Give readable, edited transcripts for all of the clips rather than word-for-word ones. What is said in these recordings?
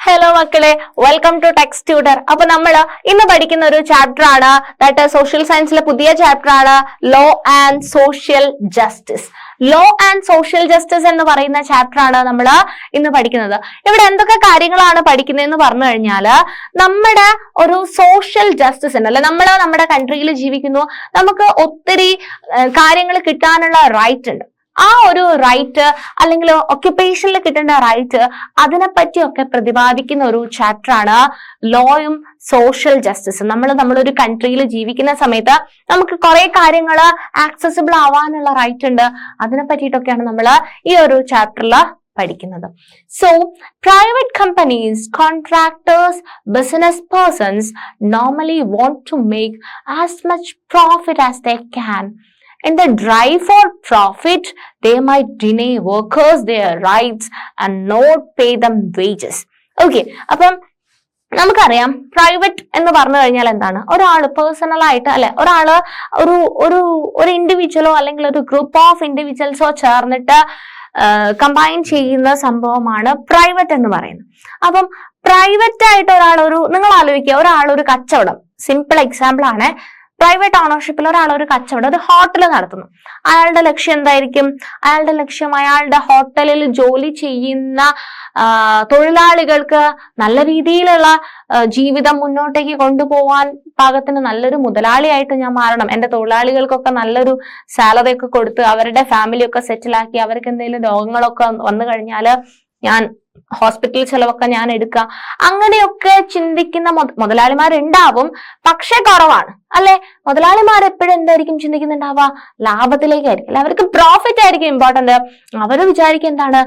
Hello മക്കളെ, welcome to text tutor. അപ്പൊ നമ്മള് ഇന്ന് പഠിക്കുന്ന ഒരു ചാപ്റ്റർ ആണ് ദാറ്റ് സോഷ്യൽ സയൻസിലെ പുതിയ ചാപ്റ്റർ ആണ് law and social justice. Law and social justice എന്ന് പറയുന്ന ചാപ്റ്റർ ആണ് നമ്മൾ ഇന്ന് പഠിക്കുന്നത്. ഇവിടെ എന്തൊക്കെ കാര്യങ്ങളാണ് പഠിക്കുന്നതെന്ന് പറഞ്ഞു കഴിഞ്ഞാല്, നമ്മുടെ ഒരു സോഷ്യൽ ജസ്റ്റിസ് ഉണ്ട് അല്ലെ, നമ്മൾ നമ്മുടെ കൺട്രിയിൽ ജീവിക്കുന്നു, നമുക്ക് ഒത്തിരി കാര്യങ്ങൾ കിട്ടാനുള്ള റൈറ്റ് ഉണ്ട്. ആ ഒരു റൈറ്റ് അല്ലെങ്കിൽ ഒക്യുപ്പേഷനിൽ കിട്ടേണ്ട റൈറ്റ്, അതിനെപ്പറ്റിയൊക്കെ പ്രതിപാദിക്കുന്ന ഒരു ചാപ്റ്റർ ആണ് ലോയും സോഷ്യൽ ജസ്റ്റിസും. നമ്മളൊരു കൺട്രിയിൽ ജീവിക്കുന്ന സമയത്ത് നമുക്ക് കുറെ കാര്യങ്ങൾ ആക്സസിബിൾ ആവാനുള്ള റൈറ്റ് ഉണ്ട്. അതിനെ പറ്റിയിട്ടൊക്കെയാണ് നമ്മൾ ഈ ഒരു ചാപ്റ്ററിൽ പഠിക്കുന്നത്. So, private companies, contractors, business persons normally want to make as much profit as they can. In the drive for profit, they might deny workers their rights and not pay them wages. Okay, അപ്പം നമുക്കറിയാം private എന്ന് പറഞ്ഞു കഴിഞ്ഞാൽ എന്താണ്? ഒരാള് personal ആയിട്ട് അല്ലെ, ഒരാള് ഒരു ഇൻഡിവിജ്വലോ അല്ലെങ്കിൽ ഒരു ഗ്രൂപ്പ് ഓഫ് ഇൻഡിവിജ്വൽസോ ചേർന്നിട്ട് കമ്പൈൻ ചെയ്യുന്ന സംഭവമാണ് പ്രൈവറ്റ് എന്ന് പറയുന്നത്. അപ്പം പ്രൈവറ്റ് ആയിട്ട് നിങ്ങൾ ആലോചിക്കുക, ഒരാളൊരു കച്ചവടം, സിമ്പിൾ എക്സാമ്പിൾ ആണ്, പ്രൈവറ്റ് ഓണർഷിപ്പിൽ ഒരാൾ ഒരു കച്ചവടം, ഒരു ഹോട്ടൽ നടത്തുന്നു. അയാളുടെ ലക്ഷ്യം എന്തായിരിക്കും? അയാളുടെ ലക്ഷ്യം അയാളുടെ ഹോട്ടലിൽ ജോലി ചെയ്യുന്ന തൊഴിലാളികൾക്ക് നല്ല രീതിയിലുള്ള ജീവിതം മുന്നോട്ടേക്ക് കൊണ്ടുപോകാൻ പാകത്തിന് നല്ലൊരു മുതലാളിയായിട്ട് ഞാൻ മാറണം, എന്റെ തൊഴിലാളികൾക്കൊക്കെ നല്ലൊരു സാലറി ഒക്കെ കൊടുത്ത് അവരുടെ ഫാമിലി ഒക്കെ സെറ്റിലാക്കി, അവർക്ക് എന്തെങ്കിലും രോഗങ്ങളൊക്കെ വന്നു കഴിഞ്ഞാല് ഞാൻ ഹോസ്പിറ്റൽ ചെലവൊക്കെ ഞാൻ എടുക്കാം, അങ്ങനെയൊക്കെ ചിന്തിക്കുന്ന മുതലാളിമാരുണ്ടാവും. പക്ഷെ കുറവാണ് അല്ലെ. മുതലാളിമാർ എപ്പോഴും എന്തായിരിക്കും ചിന്തിക്കുന്നുണ്ടാവുക? ലാഭത്തിലേക്കായിരിക്കും അല്ലെ, അവർക്ക് പ്രോഫിറ്റ് ആയിരിക്കും ഇമ്പോർട്ടന്റ്. അവര് വിചാരിക്കും എന്താണ്,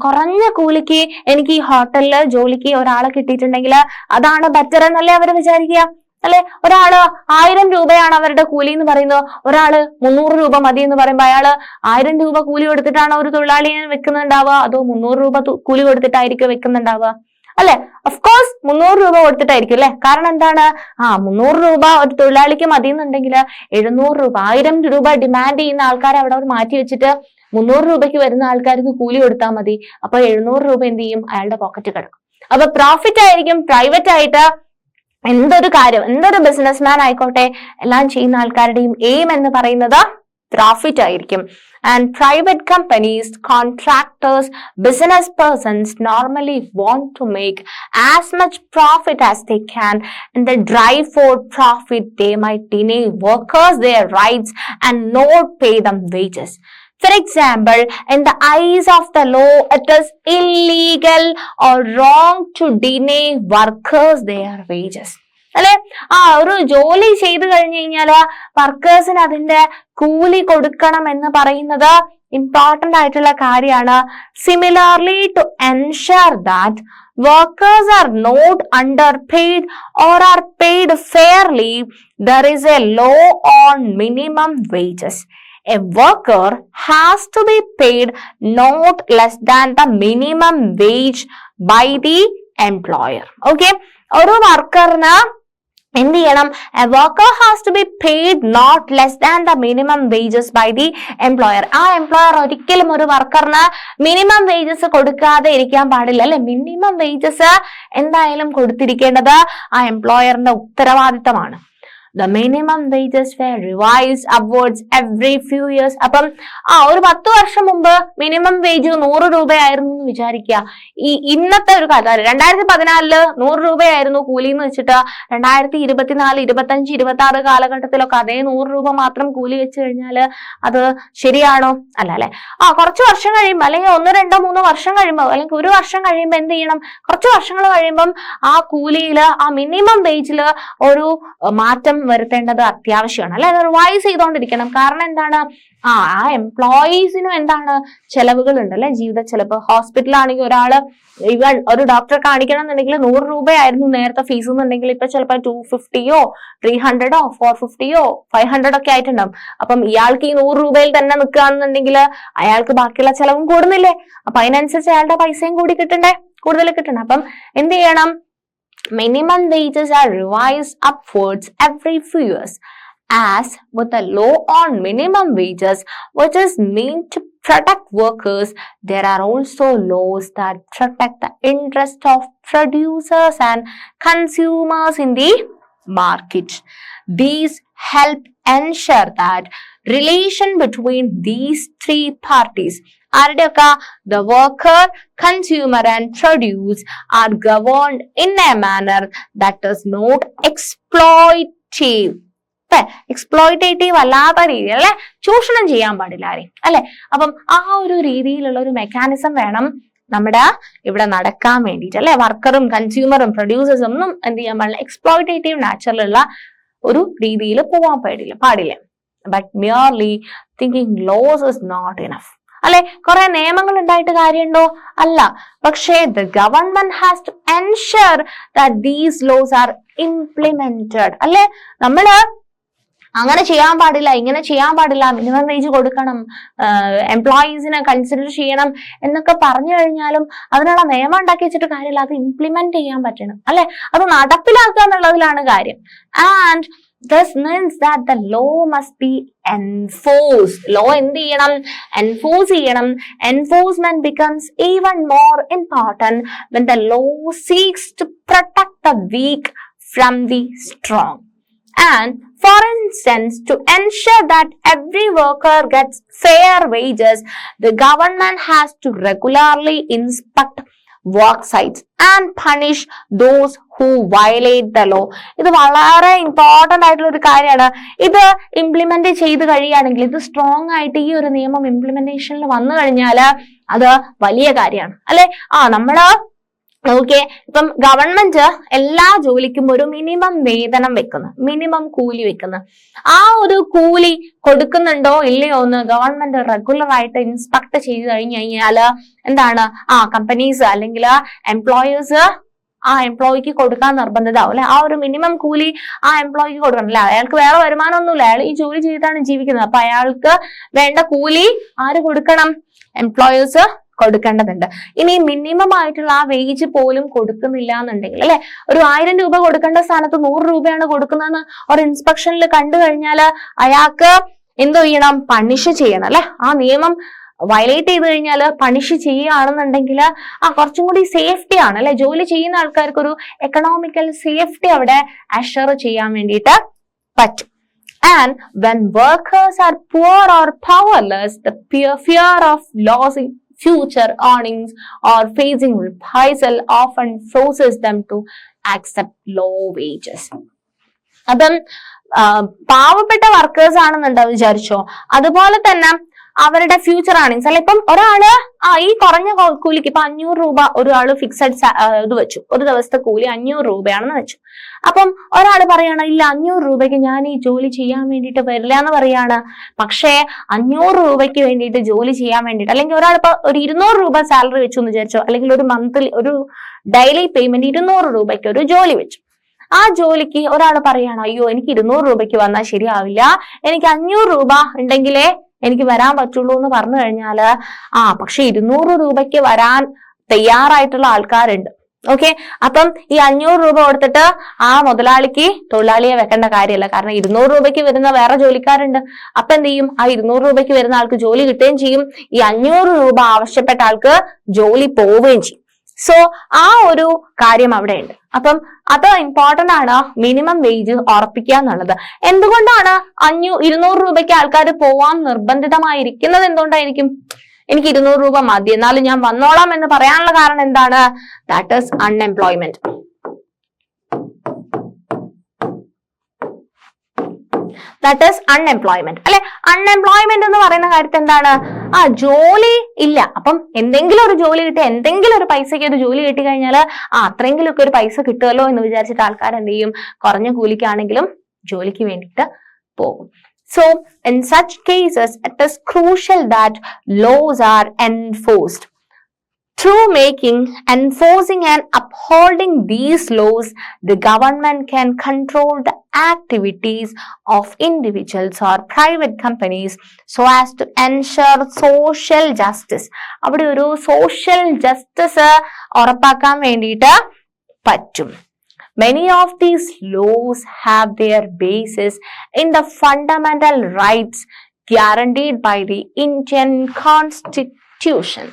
കുറഞ്ഞ കൂലിക്ക് എനിക്ക് ഈ ഹോട്ടലില് ജോലിക്ക് ഒരാളെ കിട്ടിയിട്ടുണ്ടെങ്കിൽ അതാണ് ബെറ്റർ എന്നല്ലേ അവര് വിചാരിക്കുക അല്ലെ. ഒരാള് 1000 രൂപയാണ് അവരുടെ കൂലി എന്ന് പറയുന്നത്, ഒരാള് 300 രൂപ മതി എന്ന് പറയുമ്പോ അയാള് 1000 രൂപ കൂലി കൊടുത്തിട്ടാണ് ഒരു തൊഴിലാളിയെ വെക്കുന്നുണ്ടാവുക, അതോ 300 രൂപ കൂലി കൊടുത്തിട്ടായിരിക്കും വെക്കുന്നുണ്ടാവുക അല്ലെ? ഓഫ്കോഴ്സ് 300 രൂപ കൊടുത്തിട്ടായിരിക്കും അല്ലെ. കാരണം എന്താണ്? 300 രൂപ ഒരു തൊഴിലാളിക്ക് മതി എന്നുണ്ടെങ്കിൽ 700 രൂപ 1000 രൂപ ഡിമാൻഡ് ചെയ്യുന്ന ആൾക്കാരെ അവിടെ മാറ്റി വെച്ചിട്ട് 300 രൂപയ്ക്ക് വരുന്ന ആൾക്കാർക്ക് കൂലി കൊടുത്താൽ മതി. അപ്പൊ 700 രൂപ എന്ത് ചെയ്യും? അയാളുടെ പോക്കറ്റ് കിടക്കും. അപ്പൊ പ്രോഫിറ്റ് ആയിരിക്കും പ്രൈവറ്റ് ആയിട്ട്. എന്തൊരു ബിസിനസ്മാൻ ആയിക്കോട്ടെ, എല്ലാം ചെയ്യുന്ന ആൾക്കാരുടെയും എയിം എന്ന് പറയുന്നത് പ്രോഫിറ്റ് ആയിരിക്കും. And private companies, contractors, business persons normally want to make as much profit as they can. In the drive for profit, they might deny workers their rights and not pay them wages. For example, in the eyes of the law, it is illegal or wrong to deny workers their wages. അല്ലെ, ഒരു ജോലി ചെയ്തു കഴിഞ്ഞു കഴിഞ്ഞാല് വർക്കേഴ്സിന് അതിന്റെ കൂലി കൊടുക്കണം എന്ന് പറയുന്നത് ഇമ്പോർട്ടന്റ് ആയിട്ടുള്ള കാര്യമാണ്. Similarly, to ensure that workers are not underpaid or are paid fairly, there is a law on minimum wages. A worker has to be paid not less than the minimum wage by the employer. Okay, ഒരു വർക്കറിന് എന്ത് ചെയ്യണം? A worker has to be paid not less than the minimum wages by the employer. ആ employer ഒരിക്കലും ഒരു വർക്കറിന് minimum wages കൊടുക്കാതെ ഇരിക്കാൻ പാടില്ല അല്ലെ. മിനിമം വേജസ് എന്തായാലും കൊടുത്തിരിക്കേണ്ടത് ആ എംപ്ലോയറിന്റെ ഉത്തരവാദിത്തമാണ്. The minimum wages were revised upwards every few years. അപ്പം ഒരു 10 വർഷം മുമ്പ് മിനിമം വേജ് 100 രൂപയായിരുന്നു എന്ന് വിചാരിക്കുക. ഇന്നത്തെ ഒരു കാലം 2014 100 രൂപയായിരുന്നു കൂലി എന്ന് വെച്ചിട്ട് 2024, 25, 26 കാലഘട്ടത്തിലൊക്കെ അതേ 100 രൂപ മാത്രം കൂലി വെച്ച് കഴിഞ്ഞാല് അത് ശരിയാണോ? അല്ല അല്ലെ. കുറച്ച് വർഷം കഴിയുമ്പോൾ അല്ലെങ്കിൽ 1, 2, 3 വർഷം കഴിയുമ്പോൾ അല്ലെങ്കിൽ ഒരു വർഷം കഴിയുമ്പോൾ എന്ത് ചെയ്യണം? കുറച്ച് വർഷങ്ങൾ കഴിയുമ്പം ആ കൂലിയില്, ആ മിനിമം വേജില് ഒരു മാറ്റം വരുത്തേണ്ടത് അത്യാവശ്യമാണ് അല്ലെ. അത് റിവൈസ് ചെയ്തുകൊണ്ടിരിക്കണം. കാരണം എന്താണ്? ആ എംപ്ലോയീസിനും എന്താണ് ചെലവുകൾ ഉണ്ട് അല്ലെ, ജീവിത ചെലവ്. ഹോസ്പിറ്റലാണെങ്കിൽ ഒരാള് ഇവൻ ഒരു ഡോക്ടറെ കാണിക്കണം എന്നുണ്ടെങ്കിൽ 100 രൂപയായിരുന്നു നേരത്തെ ഫീസ് എന്നുണ്ടെങ്കിൽ ഇപ്പൊ ചിലപ്പോൾ 250 300 450 500 ഒക്കെ ആയിട്ടുണ്ടാവും. അപ്പം ഇയാൾക്ക് ഈ 100 രൂപയിൽ തന്നെ നിൽക്കുകയാണെന്നുണ്ടെങ്കിൽ അയാൾക്ക് ബാക്കിയുള്ള ചെലവും കൂടുന്നില്ലേ? അപ്പൊ അതിനനുസരിച്ച് അയാളുടെ പൈസയും കൂടി കിട്ടണ്ടേ, കൂടുതൽ കിട്ടണം. അപ്പം എന്ത് ചെയ്യണം? Minimum wages are revised upwards every few years. As with the law on minimum wages, which is meant to protect workers, there are also laws that protect the interest of producers and consumers in the market. These help ensure that relation between these three parties, the worker, consumer and produce, are governed in a manner that is not exploitative. Exploitative അല്ലാത്ത രീതിയിൽ അല്ലെ, ചൂഷണം ചെയ്യാൻ പാടില്ല ആരെയും അല്ലെ. അപ്പം ആ ഒരു രീതിയിലുള്ള ഒരു മെക്കാനിസം വേണം നമ്മുടെ ഇവിടെ നടക്കാൻ വേണ്ടിയിട്ട് അല്ലെ. വർക്കറും കൺസ്യൂമറും പ്രൊഡ്യൂസേഴ്സും ഒന്നും എന്ത് ചെയ്യാൻ പാടില്ല, എക്സ്പ്ലോയിറ്റേറ്റീവ് നാച്ചുറലുള്ള ഒരു രീതിയിൽ പോവാൻ പാടില്ല. But merely thinking laws is not enough അല്ലെ. കുറെ നിയമങ്ങൾ ഉണ്ടായിട്ട് കാര്യമുണ്ടോ? അല്ല. പക്ഷേ the government has to ensure that these laws are implemented അല്ലെ. നമ്മള് അങ്ങനെ ചെയ്യാൻ പാടില്ല, ഇങ്ങനെ ചെയ്യാൻ പാടില്ല, മിനിമം വേജ് കൊടുക്കണം, എംപ്ലോയീസിനെ കൺസിഡർ ചെയ്യണം എന്നൊക്കെ പറഞ്ഞു കഴിഞ്ഞാലും അതിനുള്ള നിയമം ഉണ്ടാക്കി വെച്ചിട്ട് കാര്യമില്ല. അത് ഇംപ്ലിമെന്റ് ചെയ്യാൻ പറ്റണം അല്ലെ, അത് നടപ്പിലാക്കുക എന്നുള്ളതിലാണ് കാര്യം. And this means that the law must be enforced. Law എന്ത് ചെയ്യണം? enforce ചെയ്യണം. Enforcement becomes even more important when the law seeks to protect the weak from the strong. And for instance, to ensure that every worker gets fair wages, the government has to regularly inspect work sites and punish those who violate the law. ഇത് വളരെ important ആയിട്ടുള്ള ഒരു കാര്യമാണ്. ഇത് implement ചെയ്ത് കഴിയുകയാണെങ്കിൽ, ഇത് strong ആയിട്ട് ഈ ഒരു നിയമം ഇംപ്ലിമെന്റേഷനിൽ വന്നു കഴിഞ്ഞാൽ അത് വലിയ കാര്യമാണ് അല്ലെ. നമ്മള് ഓക്കെ, ഇപ്പം ഗവൺമെന്റ് എല്ലാ ജോലിക്കും ഒരു മിനിമം വേതനം വെക്കുന്നു, മിനിമം കൂലി വെക്കുന്നു. ആ ഒരു കൂലി കൊടുക്കുന്നുണ്ടോ ഇല്ലയോ എന്ന് ഗവൺമെന്റ് റെഗുലർ ആയിട്ട് ഇൻസ്പെക്ട് ചെയ്ത് കഴിഞ്ഞാല് എന്താണ്, കമ്പനീസ് അല്ലെങ്കിൽ എംപ്ലോയേഴ്സ് ആ എംപ്ലോയിക്ക് കൊടുക്കാൻ നിർബന്ധിതാവും അല്ലെ. ആ ഒരു മിനിമം കൂലി ആ എംപ്ലോയിക്ക് കൊടുക്കണം അല്ലെ. അയാൾക്ക് വേറെ വരുമാനമൊന്നുമില്ല, അയാൾ ഈ ജോലി ചെയ്തിട്ടാണ് ജീവിക്കുന്നത്. അപ്പൊ അയാൾക്ക് വേണ്ട കൂലി ആര് കൊടുക്കണം? എംപ്ലോയേഴ്സ് കൊടുക്കേണ്ടതുണ്ട്. ഇനി മിനിമം ആയിട്ടുള്ള ആ വേജ് പോലും കൊടുക്കുന്നില്ല എന്നുണ്ടെങ്കിൽ അല്ലെ, ഒരു 1000 രൂപ കൊടുക്കേണ്ട സ്ഥാനത്ത് 100 രൂപയാണ് കൊടുക്കുന്നതെന്ന് ഒരു ഇൻസ്പെക്ഷനിൽ കണ്ടു കഴിഞ്ഞാൽ അയാൾക്ക് എന്ത് ചെയ്യണം? പണിഷ് ചെയ്യണം അല്ലെ. ആ നിയമം വയലേറ്റ് ചെയ്ത് കഴിഞ്ഞാൽ പണിഷ് ചെയ്യുകയാണെന്നുണ്ടെങ്കിൽ കുറച്ചും കൂടി സേഫ്റ്റി ആണ് അല്ലെ. ജോലി ചെയ്യുന്ന ആൾക്കാർക്ക് ഒരു എക്കണോമിക്കൽ സേഫ്റ്റി അവിടെ അഷർ ചെയ്യാൻ വേണ്ടിയിട്ട് പറ്റും. And when workers are poor or powerless, the fear of losing future earnings or facing reprisal often forces them to accept low wages. അപ്പം പാവപ്പെട്ട വർക്കേഴ്സ് ആണെന്നുണ്ടാവും വിചാരിച്ചോ, അതുപോലെ തന്നെ അവരുടെ ഫ്യൂച്ചർ ഏർണിങ്സ് അല്ലെ. ഇപ്പം ഒരാള് ഈ കുറഞ്ഞ കൂലിക്ക് ഇപ്പൊ 500 രൂപ ഒരാള് ഫിക്സഡ് ഇത് വെച്ചു, ഒരു ദിവസത്തെ കൂലി 500 രൂപയാണെന്ന് വെച്ചു. അപ്പം ഒരാള് പറയാണ്, ഇല്ല 500 രൂപയ്ക്ക് ഞാൻ ഈ ജോലി ചെയ്യാൻ വേണ്ടിയിട്ട് വരില്ല എന്ന് പറയാണ്. പക്ഷേ 500 രൂപയ്ക്ക് വേണ്ടിയിട്ട് ജോലി ചെയ്യാൻ വേണ്ടിയിട്ട്, അല്ലെങ്കിൽ ഒരാളിപ്പോ ഒരു 200 രൂപ സാലറി വെച്ചു എന്ന് വിചാരിച്ചോ, അല്ലെങ്കിൽ ഒരു മന്ത്ലി ഒരു ഡെയിലി പേയ്മെന്റ് 200 രൂപയ്ക്ക് ഒരു ജോലി വെച്ചു. ആ ജോലിക്ക് ഒരാൾ പറയാണ്, അയ്യോ എനിക്ക് 200 രൂപയ്ക്ക് വന്നാൽ ശരിയാവില്ല, എനിക്ക് 500 രൂപ ഉണ്ടെങ്കിലേ എനിക്ക് വരാൻ പറ്റുള്ളൂ എന്ന് പറഞ്ഞു കഴിഞ്ഞാല് പക്ഷെ 200 രൂപയ്ക്ക് വരാൻ തയ്യാറായിട്ടുള്ള ആൾക്കാരുണ്ട്. ഓക്കെ, അപ്പം ഈ 500 രൂപ കൊടുത്തിട്ട് ആ മുതലാളിക്ക് തൊഴിലാളിയെ വെക്കേണ്ട കാര്യമല്ല. കാരണം 200 രൂപയ്ക്ക് വരുന്ന വേറെ ജോലിക്കാരുണ്ട്. അപ്പൊ എന്ത് ചെയ്യും? ആ 200 രൂപയ്ക്ക് വരുന്ന ആൾക്ക് ജോലി കിട്ടുകയും ചെയ്യും, ഈ 500 രൂപ ആവശ്യപ്പെട്ട ആൾക്ക് ജോലി പോവുകയും ചെയ്യും. സോ ആ ഒരു കാര്യം അവിടെ ഉണ്ട്. അപ്പം അത് ഇമ്പോർട്ടന്റ് ആണ്, മിനിമം വേജ് ഉറപ്പിക്കുക എന്നുള്ളത്. എന്തുകൊണ്ടാണ് 200 രൂപയ്ക്ക് ആൾക്കാർ പോവാൻ നിർബന്ധിതമായിരിക്കുന്നത്? എന്തുകൊണ്ടായിരിക്കും? എനിക്ക് 200 രൂപ മതി, എന്നാലും ഞാൻ വന്നോളാം എന്ന് പറയാനുള്ള കാരണം എന്താണ്? That is unemployment. That is unemployment അല്ലെ. അൺഎംപ്ലോയ്മെന്റ് എന്ന് പറയുന്ന കാര്യത്തിൽ എന്താണ്? ജോലി ഇല്ല. അപ്പം എന്തെങ്കിലും ഒരു ജോലി കിട്ടി, എന്തെങ്കിലും ഒരു പൈസയ്ക്ക് ഒരു ജോലി കിട്ടി കഴിഞ്ഞാൽ അത്രയെങ്കിലും ഒക്കെ ഒരു പൈസ കിട്ടുമല്ലോ എന്ന് വിചാരിച്ചിട്ട് ആൾക്കാർ എന്ത് ചെയ്യും? കുറഞ്ഞ കൂലിക്കാണെങ്കിലും ജോലിക്ക് വേണ്ടിയിട്ട് പോകും. So in such cases, it is crucial that laws are enforced. Through enforcing and upholding these laws, the government can control the activities of individuals or private companies so as to ensure social justice. അവിടെ ഒരു social justice ഉറപ്പാക്കാൻ വേണ്ടിയിട്ട് പറ്റും. Many of these laws have their basis in the fundamental rights guaranteed by the Indian Constitution.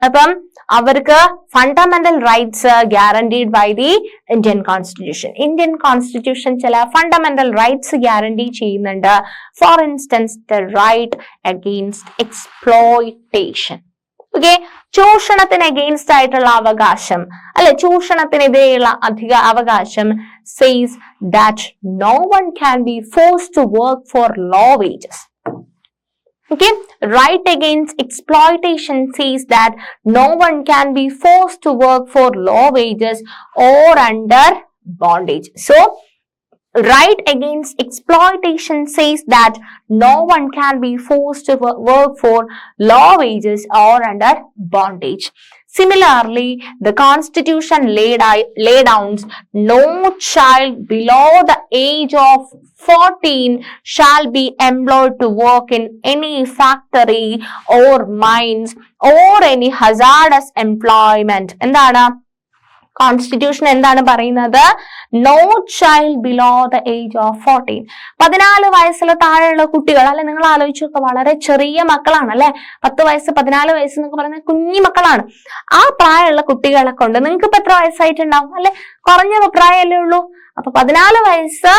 അപ്പം അവർക്ക് fundamental rights guaranteed by the Indian constitution. Indian constitution ചില fundamental rights guarantee ചെയ്യുന്നുണ്ട്. For instance the right against exploitation. Okay, ചൂഷണത്തിന് against ആയിട്ടുള്ള അവകാശം അല്ലെ, ചൂഷണത്തിനെതിരെയുള്ള അധിക അവകാശം says that no one can be forced to work for low wages. Okay, right against exploitation says that no one can be forced to work for low wages or under bondage. So right against exploitation says that no one can be forced to work for low wages or under bondage. Similarly, the Constitution laid down no child below the age of 14 shall be employed to work in any factory or mines or any hazardous employment. എന്താണ് constitution എന്താണ് പറയുന്നത്? No child below the age of 14. 14 വയസ്സിൽ താഴെയുള്ള കുട്ടികൾ അല്ലെ, നിങ്ങൾ ആലോചിച്ച് നോക്കുക, വളരെ ചെറിയ മക്കളാണ് അല്ലെ. 10 വയസ്സ് 14 വയസ്സ് എന്നൊക്കെ പറയുന്നത് കുഞ്ഞു മക്കളാണ്. ആ പ്രായമുള്ള കുട്ടികളെ കൊണ്ട് നിങ്ങൾക്ക് ഇപ്പൊ എത്ര വയസ്സായിട്ടുണ്ടാവും അല്ലെ? കുറഞ്ഞ പ്രായമല്ലേ ഉള്ളൂ. അപ്പൊ 14 വയസ്സ്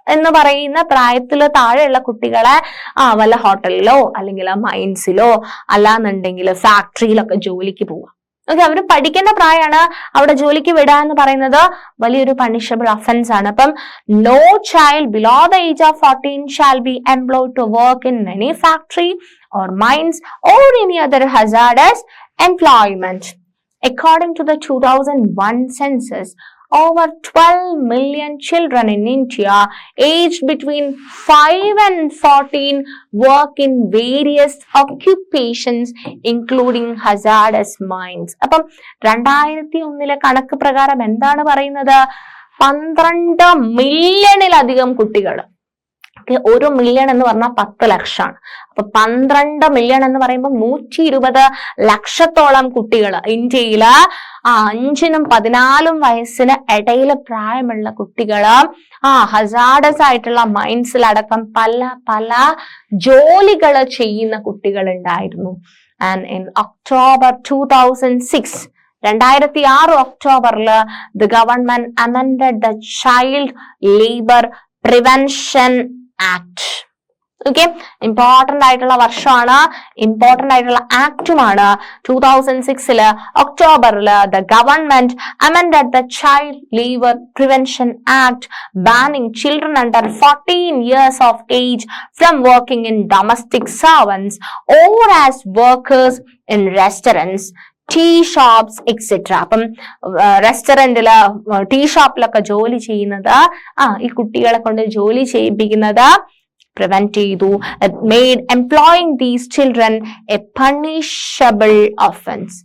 എന്ന് പറയുന്ന പ്രായത്തില് താഴെയുള്ള കുട്ടികളെ വല്ല ഹോട്ടലിലോ അല്ലെങ്കിൽ മൈൻസിലോ അല്ലാന്നുണ്ടെങ്കിൽ ഫാക്ടറിയിലൊക്കെ ജോലിക്ക് പോവാം. ഓക്കെ, അവര് പഠിക്കേണ്ട പ്രായമാണ്. അവിടെ ജോലിക്ക് വിടുക എന്ന് പറയുന്നത് വലിയൊരു പണിഷബിൾ ഒഫൻസ് ആണ്. അപ്പം no child below the age of 14 shall be employed to work in any factory or mines or any other hazardous employment. According to the 2001 census, over 12 million children in India aged between 5 and 14 work in various occupations including hazardous mines. അപ്പം 2001 കണക്ക് പ്രകാരം എന്താണ് പറയുന്നത്? 12 മില്യണിലധികം കുട്ടികൾ. 1 million എന്ന് പറഞ്ഞാൽ 10 ലക്ഷമാണ്. അപ്പൊ 12 മില്യൺ എന്ന് പറയുമ്പോൾ 120 ലക്ഷത്തോളം കുട്ടികൾ ഇന്ത്യയില് 5നും 14 വയസ്സിന് ഇടയിൽ പ്രായമുള്ള കുട്ടികള് ഹസാർഡസ് ആയിട്ടുള്ള മൈൻസിലടക്കം പല പല ജോലികൾ ചെയ്യുന്ന കുട്ടികൾ ഉണ്ടായിരുന്നു. ആൻഡ് ഇൻ ഒക്ടോബർ 2006 2006 ഒക്ടോബറില് the government amended the child labour prevention act. Okay, important ആയിട്ടുള്ള വർഷമാണ്, ഇമ്പോർട്ടന്റ് ആയിട്ടുള്ള ആക്ടുമാണ്. 2006 ഒക്ടോബറിൽ the government amended the child labour prevention act, banning children under 14 years of age from working in domestic servants or as workers in restaurants, tea shops etcetera. അപ്പം റെസ്റ്റോറന്റില് tea ഷോപ്പിലൊക്കെ ജോലി ചെയ്യുന്നത് ഈ കുട്ടികളെ കൊണ്ട് ജോലി ചെയ്യിപ്പിക്കുന്നത് പ്രിവെന്റ് ചെയ്തു. Made employing these children A punishable offence.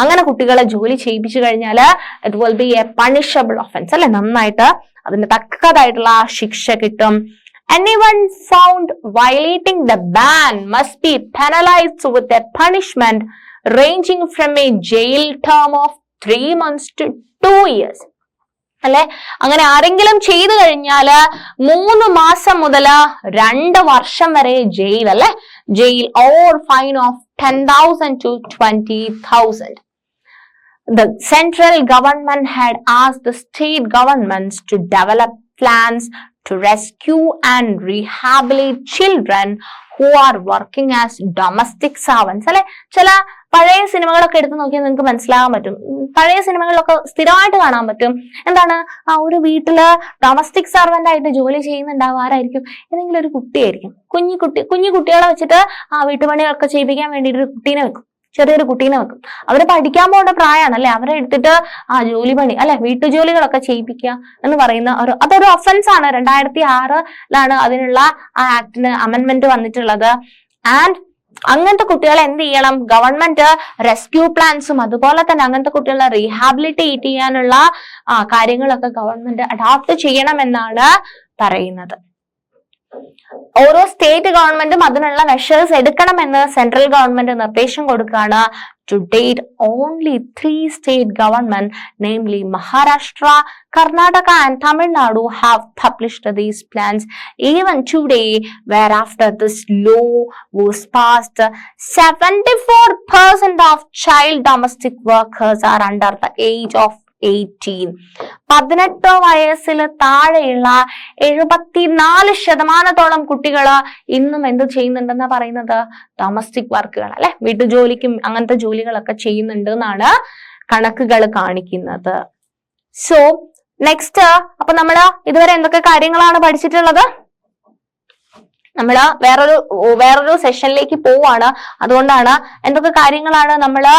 അങ്ങനെ കുട്ടികളെ ജോലി ചെയ്യിപ്പിച്ചു കഴിഞ്ഞാൽ it will be A punishable offence അല്ലെ, നന്നായിട്ട് അതിന് തക്കതായിട്ടുള്ള ശിക്ഷ കിട്ടും. Anyone found violating the ban must be penalized with a punishment ranging from a jail term of 3 months to 2 years. അല്ലെ, അങ്ങനെ ആരെങ്കിലും ചെയ്തു കഴിഞ്ഞാല് 3 മാസം മുതൽ 2 വർഷം വരെ ജയിൽ അല്ലെ, jail or fine of 10,000 to 20,000. The central government had asked the state governments to develop plans to rescue and rehabilitate children who are working as domestic servants. അല്ലെ, ചില പഴയ സിനിമകളൊക്കെ എടുത്ത് നോക്കിയാൽ നിങ്ങൾക്ക് മനസ്സിലാകാൻ പറ്റും. പഴയ സിനിമകളിലൊക്കെ സ്ഥിരമായിട്ട് കാണാൻ പറ്റും. എന്താണ്, ഒരു വീട്ടില് ഡൊമസ്റ്റിക് സർവന്റ് ആയിട്ട് ജോലി ചെയ്യുന്നുണ്ടാവും. ആരായിരിക്കും? ഏതെങ്കിലും ഒരു കുട്ടിയായിരിക്കും. കുഞ്ഞു കുട്ടികളെ വെച്ചിട്ട് വീട്ടുപണികളൊക്കെ ചെയ്യിപ്പിക്കാൻ വേണ്ടിയിട്ട് ഒരു കുട്ടീനെ വെക്കും, ചെറിയൊരു കുട്ടീനെ വെക്കും. അവര് പഠിക്കാൻ പോകേണ്ട പ്രായമാണ് അല്ലെ, അവരെ എടുത്തിട്ട് ജോലി പണി അല്ലെ, വീട്ടുജോലികളൊക്കെ ചെയ്യിപ്പിക്കുക എന്ന് പറയുന്ന അതൊരു ഒഫൻസ് ആണ്. 2006 അതിനുള്ള ആ ആക്ടിന് അമെൻമെന്റ് വന്നിട്ടുള്ളത്. ആൻഡ് അങ്ങനത്തെ കുട്ടികളെ എന്ത് ചെയ്യണം? ഗവൺമെന്റ് റെസ്ക്യൂ പ്ലാൻസും അതുപോലെ തന്നെ അങ്ങനത്തെ കുട്ടികളെ റീഹാബിലിറ്റേറ്റ് ചെയ്യാനുള്ള കാര്യങ്ങളൊക്കെ ഗവൺമെന്റ് അഡോപ്റ്റ് ചെയ്യണമെന്നാണ് പറയുന്നത്. ഓരോ സ്റ്റേറ്റ് ഗവൺമെന്റും അതിനുള്ള മെഷേഴ്സ് എടുക്കണമെന്ന് സെൻട്രൽ ഗവൺമെന്റ് നിർദ്ദേശം കൊടുക്കുകയാണ്. To date, only 3 state governments, namely Maharashtra, Karnataka and Tamil Nadu, have published these plans. Even today, whereafter this law was passed, 74% of child domestic workers are under the age of 18. 18 വയസ്സിൽ താഴെയുള്ള 74% കുട്ടികൾ ഇന്നും എന്ത് ചെയ്യുന്നുണ്ടെന്നാ പറയുന്നത്? Domestic വർക്കുകൾ, അല്ലെ, വീട്ടുജോലിക്കും അങ്ങനത്തെ ജോലികളൊക്കെ ചെയ്യുന്നുണ്ട് എന്നാണ് കണക്കുകൾ കാണിക്കുന്നത്. സോ നെക്സ്റ്റ്, അപ്പൊ നമ്മള് ഇതുവരെ എന്തൊക്കെ കാര്യങ്ങളാണ് പഠിച്ചിട്ടുള്ളത്? നമ്മള് വേറൊരു സെഷനിലേക്ക് പോവാണ്. അതുകൊണ്ടാണ് എന്തൊക്കെ കാര്യങ്ങളാണ് നമ്മള്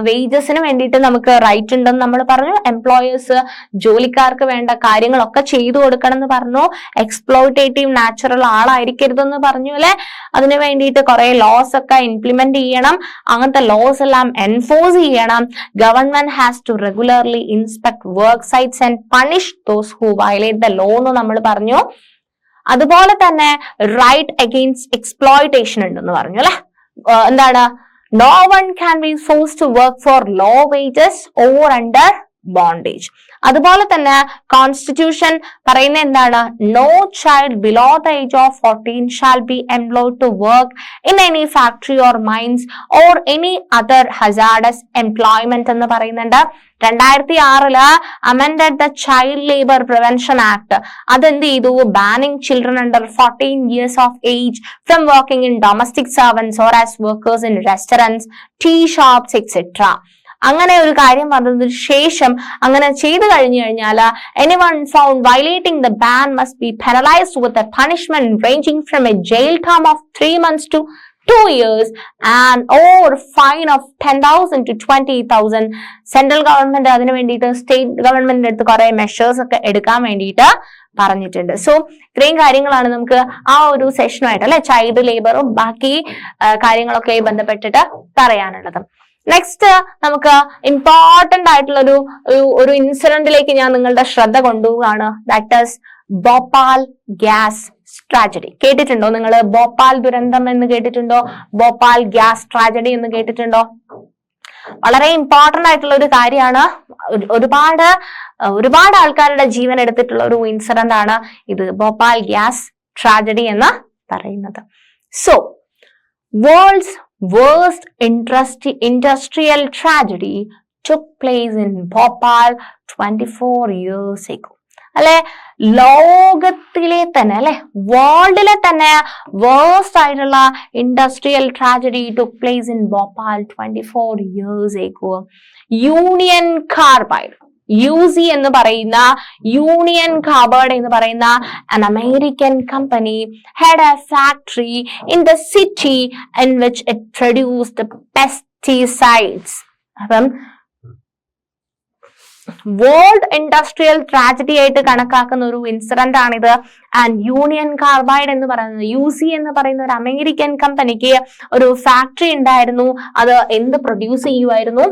വേജസിന് വേണ്ടിയിട്ട് നമുക്ക് റൈറ്റ് ഉണ്ടെന്ന് നമ്മൾ പറഞ്ഞു. എംപ്ലോയേഴ്സ് ജോലിക്കാർക്ക് വേണ്ട കാര്യങ്ങളൊക്കെ ചെയ്തു കൊടുക്കണം എന്ന് പറഞ്ഞു. എക്സ്പ്ലോയിറ്റേറ്റീവ് നാച്ചുറൽ ആളായിരിക്കരുതെന്ന് പറഞ്ഞു, അല്ലെ. അതിനു വേണ്ടിയിട്ട് കുറെ ലോസ് ഒക്കെ ഇംപ്ലിമെന്റ് ചെയ്യണം. അങ്ങനത്തെ ലോസ് എല്ലാം എൻഫോഴ്സ് ചെയ്യണം. Government has to regularly inspect work sites and punish those who violate the law എന്ന് നമ്മൾ പറഞ്ഞു. അതുപോലെ തന്നെ റൈറ്റ് അഗെയിൻസ്റ്റ് എക്സ്പ്ലോയിറ്റേഷൻ ഉണ്ടെന്ന് പറഞ്ഞു, അല്ലെ. എന്താണ്? No one can be forced to work for low wages or under bondage. അതുപോലെ തന്നെ കോൺസ്റ്റിറ്റ്യൂഷൻ പറയുന്ന എന്താണ്? No child below the age of 14 shall be employed to work in any factory or mines or any other hazardous employment എന്ന് പറയുന്നുണ്ട്. 2006 amended the child labour prevention act. അതെന്ത് ചെയ്തു? Banning children under 14 years of age from working in domestic servants or as workers in restaurants, tea shops etcetera. അങ്ങനെ ഒരു കാര്യം വന്നതിന് ശേഷം അങ്ങനെ ചെയ്തു കഴിഞ്ഞു കഴിഞ്ഞാൽ anyone found violating the ban must be penalized with a punishment ranging from a jail term of 3 months to 2 years and or fine of 10,000 to 20,000. Central government അതിനു വേണ്ടിയിട്ട് സ്റ്റേറ്റ് ഗവൺമെന്റിന്റെ അടുത്ത് കുറെ മെഷേഴ്സ് ഒക്കെ എടുക്കാൻ വേണ്ടിയിട്ട് പറഞ്ഞിട്ടുണ്ട്. സോ ഇത്രയും കാര്യങ്ങളാണ് നമുക്ക് ആ ഒരു സെഷനുമായിട്ട്, അല്ലെ, ചൈൽഡ് ലേബറും ബാക്കി കാര്യങ്ങളൊക്കെ ബന്ധപ്പെട്ടിട്ട് പറയാനുള്ളത്. നെക്സ്റ്റ് നമുക്ക് ഇമ്പോർട്ടന്റ് ആയിട്ടുള്ള ഒരു ഇൻസിഡന്റിലേക്ക് ഞാൻ നിങ്ങളുടെ ശ്രദ്ധ കൊണ്ടുപോവുകയാണ്. That is Bhopal gas tragedy. കേട്ടിട്ടുണ്ടോ നിങ്ങൾ? ഭോപ്പാൽ ദുരന്തം എന്ന് കേട്ടിട്ടുണ്ടോ? ഭോപ്പാൽ ഗ്യാസ് ട്രാജഡി എന്ന് കേട്ടിട്ടുണ്ടോ? വളരെ ഇമ്പോർട്ടന്റ് ആയിട്ടുള്ള ഒരു കാര്യമാണ്. ഒരുപാട് ആൾക്കാരുടെ ജീവൻ എടുത്തിട്ടുള്ള ഒരു ഇൻസിഡന്റ് ആണ് ഇത്, ഭോപ്പാൽ ഗ്യാസ് ട്രാജഡി എന്ന് പറയുന്നത്. So world's worst industrial tragedy took place in Bhopal 24 years ago. അല്ലെ, ലോകത്തിലെ തന്നെ, അല്ലെ, വേൾഡിലെ തന്നെ വേഴ്സ്റ്റ് ആയിട്ടുള്ള industrial tragedy took place in Bhopal 24 years ago. Union carbide, UC എന്ന് പറയുന്ന യൂണിയൻ കാർബൈഡ് എന്ന് പറയുന്ന an American company had a factory in the city in which it produced pesticides. അപ്പം വേൾഡ് ഇൻഡസ്ട്രിയൽ ട്രാജഡി ആയിട്ട് കണക്കാക്കുന്ന ഒരു incident ആണിത്. And union carbide എന്ന് പറയുന്നത്, UC എന്ന് പറയുന്ന ഒരു അമേരിക്കൻ കമ്പനിക്ക് ഒരു ഫാക്ടറി ഉണ്ടായിരുന്നു. അത് എന്ത് പ്രൊഡ്യൂസ് ചെയ്യുമായിരുന്നു?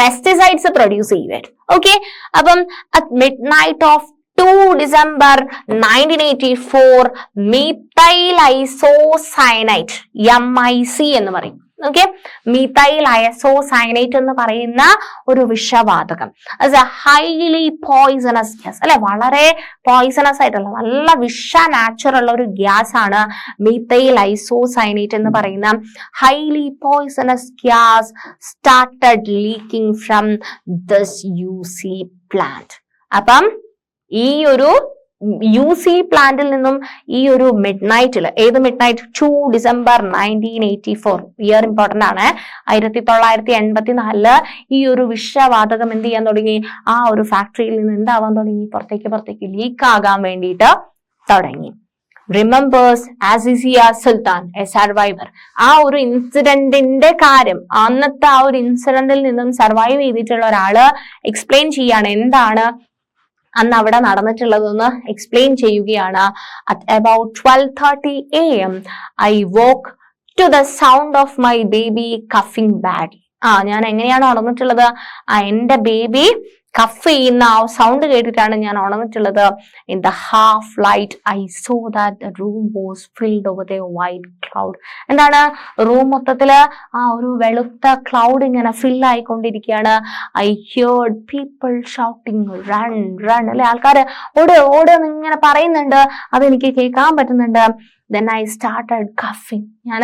പെസ്റ്റിസൈഡ്സ് പ്രൊഡ്യൂസ് ചെയ്യുമായിരുന്നു. ഓക്കെ, അപ്പം at midnight of 2 December 1984 methyl isocyanate, MIC എന്ന് പറയും. ഓക്കെ, മീഥൈൽ ഐസോസയനൈറ്റ് എന്ന് പറയുന്ന ഒരു വിഷവാതകം, ഹൈലി പോയിസണസ് ഗ്യാസ്, അല്ലെ, വളരെ പോയിസണസ് ആയിട്ടുള്ള നല്ല നാച്ചുറൽ ഒരു ഗ്യാസ് ആണ് മീഥൈൽ ഐസോസയനൈറ്റ് എന്ന് പറയുന്ന highly poisonous gas started leaking from this UC plant. അപ്പം ഈ ഒരു UC പ്ലാന്റിൽ നിന്നും ഈ ഒരു മിഡ് നൈറ്റിൽ, ഏത് mid night? 2 December 1984, year important ആണ്. 1984 ഈ ഒരു വിഷവാതകം എന്ത് ചെയ്യാൻ തുടങ്ങി? ആ ഒരു ഫാക്ടറിയിൽ നിന്ന് എന്താവാൻ തുടങ്ങി? പുറത്തേക്ക് ലീക്ക് ആകാൻ വേണ്ടിയിട്ട് തുടങ്ങി. Remembers Azeezia Sultan, A survivor. ആ ഒരു ഇൻസിഡന്റിന്റെ കാര്യം, അന്നത്തെ ആ ഒരു ഇൻസിഡന്റിൽ നിന്നും സർവൈവ് ചെയ്തിട്ടുള്ള ഒരാള് എക്സ്പ്ലെയിൻ ചെയ്യാണ് എന്താണ് അന്ന് അവിടെ നടന്നിട്ടുള്ളതെന്ന് എക്സ്പ്ലെയിൻ ചെയ്യുകയാണ്. At about 12:30 AM I woke to the sound of my baby coughing badly. ഞാൻ എങ്ങനെയാണ് ഉണർന്നിട്ടുള്ളത്? എന്റെ ബേബി കഫ് ചെയ്യുന്ന ആ സൗണ്ട് കേട്ടിട്ടാണ് ഞാൻ ഉണർന്നിട്ടുള്ളത്. In the half light I saw that the room was filled over the white cloud. എന്താണ്, room മൊത്തത്തില് ആ ഒരു വെളുത്ത ക്ലൗഡ് ഇങ്ങനെ ഫിൽ ആയിക്കൊണ്ടിരിക്കുകയാണ്. I heard people shouting run run അല്ലെ, ആൾക്കാര് ഓട് ഓട് ഇങ്ങനെ പറയുന്നുണ്ട്, അതെനിക്ക് കേൾക്കാൻ പറ്റുന്നുണ്ട്. Then I started coughing. ഞാൻ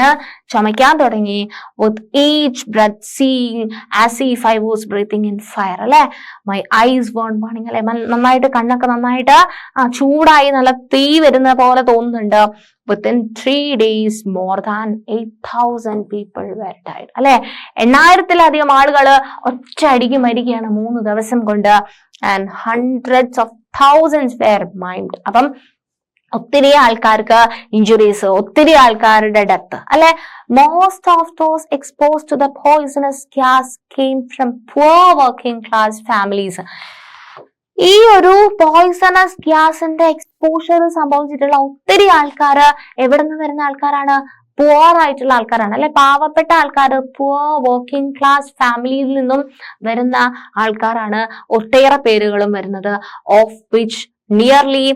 ചുമയ്ക്കാൻ തുടങ്ങി. With each breath seeing as if I was breathing in fire. അല്ലെ, my eyes weren't burning. അല്ലെ, നന്നായിട്ട് കണ്ണൊക്കെ നന്നായിട്ട് ചൂടായി നല്ല തീ വരുന്ന പോലെ തോന്നുന്നുണ്ട്. Within 3 days more than 8,000 people were died. അല്ലെ, 8,000-ലധികം ആളുകൾ ഒറ്റ അടിക്ക് മരിക്കുകയാണ് 3 ദിവസം കൊണ്ട്. And hundreds of thousands were maimed. അപ്പം ഒത്തിരി ആൾക്കാർക്ക് ഇഞ്ചുറീസ്, ഒത്തിരി ആൾക്കാരുടെ ഡെത്ത് അല്ലെ. Most of those expose to the poisonous gas came from poor working class families. ഈ ഒരു പോയിസണസ് ഗ്യാസിന്റെ എക്സ്പോഷർ സംഭവിച്ചിട്ടുള്ള ഒത്തിരി ആൾക്കാർ എവിടെ നിന്ന് വരുന്ന ആൾക്കാരാണ്? പുവർ ആയിട്ടുള്ള ആൾക്കാരാണ് അല്ലെ, പാവപ്പെട്ട ആൾക്കാർ, പുവർ വർക്കിംഗ് ക്ലാസ് ഫാമിലിയിൽ നിന്നും വരുന്ന ആൾക്കാരാണ് ഒട്ടേറെ പേരുകളും വരുന്നത്. Of which nearly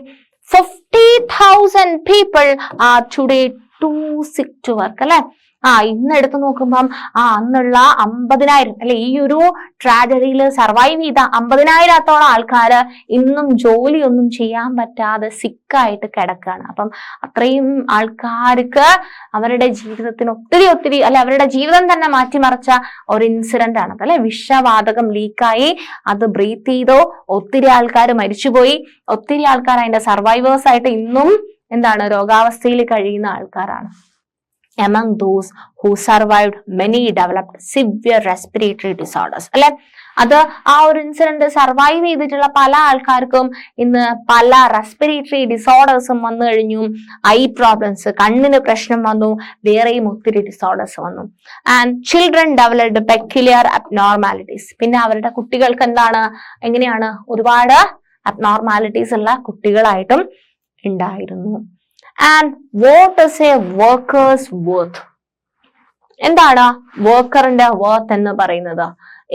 50,000 people are today too sick to work. അല്ലെ, ഇന്ന് എടുത്തു നോക്കുമ്പം അന്നുള്ള 50,000 അല്ലെ, ഈ ഒരു ട്രാജഡിയിൽ സർവൈവ് ചെയ്ത 50,000-ത്തോളം ആൾക്കാര് ഇന്നും ജോലിയൊന്നും ചെയ്യാൻ പറ്റാതെ സിക്കായിട്ട് കിടക്കുകയാണ്. അപ്പം അത്രയും ആൾക്കാർക്ക് അവരുടെ ജീവിതത്തിന് ഒത്തിരി അല്ലെ, അവരുടെ ജീവിതം തന്നെ മാറ്റിമറിച്ച ഒരു ഇൻസിഡന്റ് ആണ് അല്ലെ. വിഷവാതകം ലീക്കായി അത് ബ്രീത്ത് ചെയ്തോ ഒത്തിരി ആൾക്കാർ മരിച്ചുപോയി. ഒത്തിരി ആൾക്കാർ അതിന്റെ സർവൈവേഴ്സ് ആയിട്ട് ഇന്നും എന്താണ് രോഗാവസ്ഥയിൽ കഴിയുന്ന ആൾക്കാരാണ്. Among those who survived, many developed severe respiratory disorders. അല്ലെ, അത് ആ ഒരു ഇൻസിഡന്റ് സർവൈവ് ചെയ്തിട്ടുള്ള പല ആൾക്കാർക്കും ഇന്ന് പല റെസ്പിറേറ്ററി ഡിസോർഡേഴ്സും വന്നു കഴിഞ്ഞു. ഐ പ്രോബ്ലംസ്, കണ്ണിന് പ്രശ്നം വന്നു, വേറെയും ഒത്തിരി ഡിസോർഡേഴ്സ് വന്നു. And children developed peculiar abnormalities. പിന്നെ അവരുടെ കുട്ടികൾക്ക് എന്താണ്, എങ്ങനെയാണ്, ഒരുപാട് അബ്നോർമാലിറ്റീസ് ഉള്ള കുട്ടികളായിട്ടും ഉണ്ടായിരുന്നു. And what is a worker's worth? എന്താണ് വർക്കറിന്റെ വർത്ത് എന്ന് പറയുന്നത്?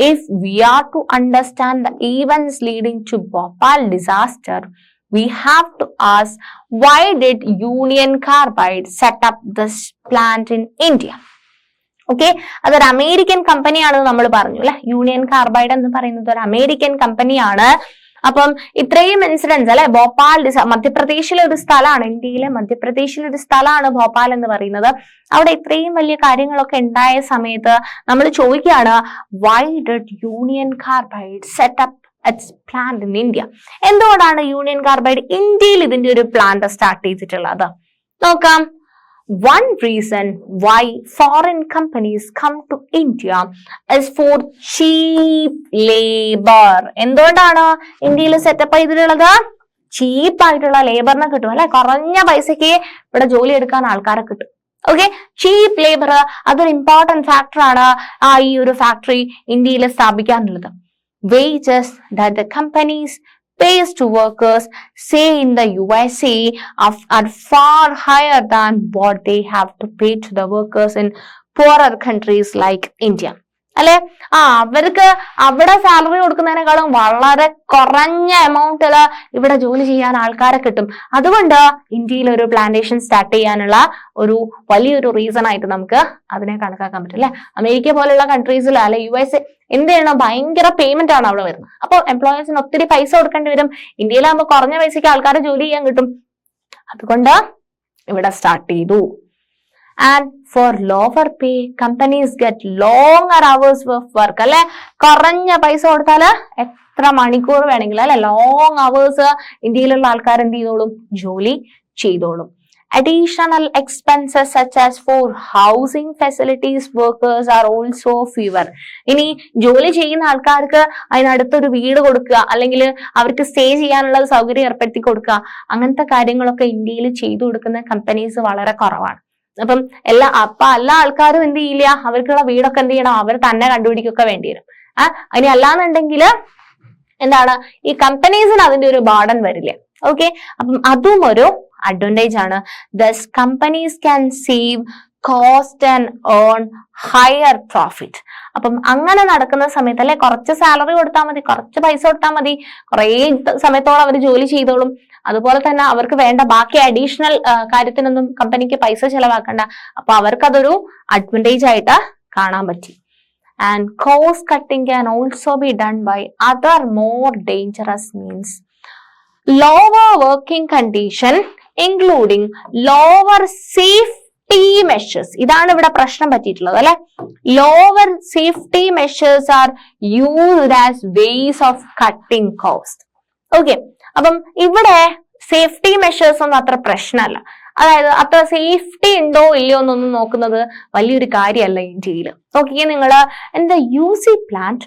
If we are to understand the events leading to Bhopal disaster, we have to ask, why did Union Carbide set up this plant in India? Okay, അതൊരു American കമ്പനിയാണെന്ന് നമ്മൾ പറഞ്ഞു അല്ലെ. Union carbide എന്ന് പറയുന്നത് ഒരു അമേരിക്കൻ കമ്പനിയാണ്. അപ്പം ഇത്രയും ഇൻസിഡൻസ് അല്ലെ, ഭോപ്പാൽ മധ്യപ്രദേശിലെ ഒരു സ്ഥലമാണ്, ഇന്ത്യയിലെ മധ്യപ്രദേശിലെ ഒരു സ്ഥലമാണ് ഭോപ്പാൽ എന്ന് പറയുന്നത്. അവിടെ ഇത്രയും വലിയ കാര്യങ്ങളൊക്കെ ഉണ്ടായ സമയത്ത് നമ്മൾ ചോദിക്കുകയാണ്, why did union carbide set up it's plant in India? എന്തുകൊണ്ടാണ് യൂണിയൻ കാർബൈഡ് ഇന്ത്യയിൽ ഇതിന്റെ ഒരു പ്ലാന്റ് സ്റ്റാർട്ട് ചെയ്തിട്ടുള്ളത്? നോക്കാം. One reason why foreign companies come to India is for cheap labor. എന്തുകൊണ്ടാണ് ഇന്ത്യയിൽ സെറ്റപ്പ് ചെയ്തിട്ടുള്ളത്? ചീപ്പ് ആയിട്ടുള്ള ലേബറിനെ കിട്ടും അല്ലെ, കുറഞ്ഞ പൈസക്ക് ഇവിടെ ജോലി എടുക്കാൻ ആൾക്കാരെ കിട്ടും. ഓക്കെ, ചീപ്പ് ലേബർ അതൊരു ഇമ്പോർട്ടന്റ് ഫാക്ടർ ആണ് ഈ ഒരു ഫാക്ടറി ഇന്ത്യയിൽ സ്ഥാപിക്കാനുള്ളത്. Wages that the companies pays to workers, say in the USA, are far higher than what they have to pay to the workers in poorer countries like India. അല്ലെ, അവർക്ക് അവിടെ salary കൊടുക്കുന്നതിനേക്കാളും വളരെ കുറഞ്ഞ എമൗണ്ടില് ഇവിടെ ജോലി ചെയ്യാൻ ആൾക്കാരെ കിട്ടും. അതുകൊണ്ട് ഇന്ത്യയിൽ ഒരു പ്ലാന്റേഷൻ സ്റ്റാർട്ട് ചെയ്യാനുള്ള ഒരു വലിയൊരു റീസൺ ആയിട്ട് നമുക്ക് അതിനെ കണക്കാക്കാൻ പറ്റും അല്ലെ. അമേരിക്ക പോലുള്ള കൺട്രീസിൽ അല്ലെ USA എന്ത് ചെയ്യണം, ഭയങ്കര പേയ്മെന്റ് ആണ് അവിടെ വരുന്നത്. അപ്പൊ എംപ്ലോയേഴ്സിന് ഒത്തിരി പൈസ കൊടുക്കേണ്ടി വരും. ഇന്ത്യയിലാകുമ്പോൾ കുറഞ്ഞ പൈസക്ക് ആൾക്കാരെ ജോലി ചെയ്യാൻ കിട്ടും. അതുകൊണ്ട് ഇവിടെ സ്റ്റാർട്ട് ചെയ്തു. And for lower pay, companies get longer hours of work. അല്ലെ, കുറഞ്ഞ പൈസ കൊടുത്താല് എത്ര മണിക്കൂർ വേണമെങ്കിലും അല്ലെ, ലോങ് അവേഴ്സ് ഇന്ത്യയിലുള്ള ആൾക്കാർ എന്ത് ചെയ്തോളും, ജോലി ചെയ്തോളും. Additional expenses such as for housing facilities workers are also fewer. ഇനി ജോലി ചെയ്യുന്ന ആൾക്കാർക്ക് അതിനടുത്തൊരു വീട് കൊടുക്കുക, അല്ലെങ്കിൽ അവർക്ക് സ്റ്റേ ചെയ്യാനുള്ള സൗകര്യം ഏർപ്പെടുത്തി കൊടുക്കുക, അങ്ങനത്തെ കാര്യങ്ങളൊക്കെ ഇന്ത്യയിൽ ചെയ്തു കൊടുക്കുന്ന കമ്പനീസ് വളരെ കുറവാണ്. അപ്പം എല്ലാ ആൾക്കാരും എന്ത് ചെയ്യില്ല, അവർക്കുള്ള വീടൊക്കെ എന്ത് ചെയ്യണം, അവർ തന്നെ കണ്ടുപിടിക്കൊക്കെ വേണ്ടി വരും. ഇനി അല്ലാന്നുണ്ടെങ്കിൽ എന്താണ്, ഈ കമ്പനീസിന് അതിന്റെ ഒരു ബർഡൻ വരില്ല. ഓക്കെ, അപ്പം അതും ഒരു അഡ്വാൻറ്റേജ് ആണ്. Thus companies can save cost and earn higher profit. അപ്പം അങ്ങനെ നടക്കുന്ന സമയത്ത് അല്ലെ കുറച്ച് സാലറി കൊടുത്താൽ മതി, കുറച്ച് പൈസ കൊടുത്താൽ മതി, കുറേ സമയത്തോളം അവർ ജോലി ചെയ്തോളും. അതുപോലെ തന്നെ അവർക്ക് വേണ്ട ബാക്കി അഡീഷണൽ കാര്യത്തിനൊന്നും കമ്പനിക്ക് പൈസ ചെലവാക്കണ്ട. അപ്പൊ അവർക്കതൊരു അഡ്വാൻറ്റേജ് ആയിട്ട് കാണാൻ പറ്റി. And cost cutting can also be done by other more dangerous means. Lower working condition including lower safety measures. ഇതാണ് ഇവിടെ പ്രശ്നം പറ്റിയിട്ടുള്ളത് അല്ലെ. Lower safety measures are used as ways of cutting cost. Okay, അപ്പം ഇവിടെ safety measures ഒന്നും അത്ര പ്രശ്നമല്ല. അതായത് അത്ര സേഫ്റ്റി ഉണ്ടോ ഇല്ലയോ എന്നൊന്നും നോക്കുന്നത് വലിയൊരു കാര്യമല്ല ഇന്ത്യയിൽ. നോക്കിയേ നിങ്ങൾ, in the UC plant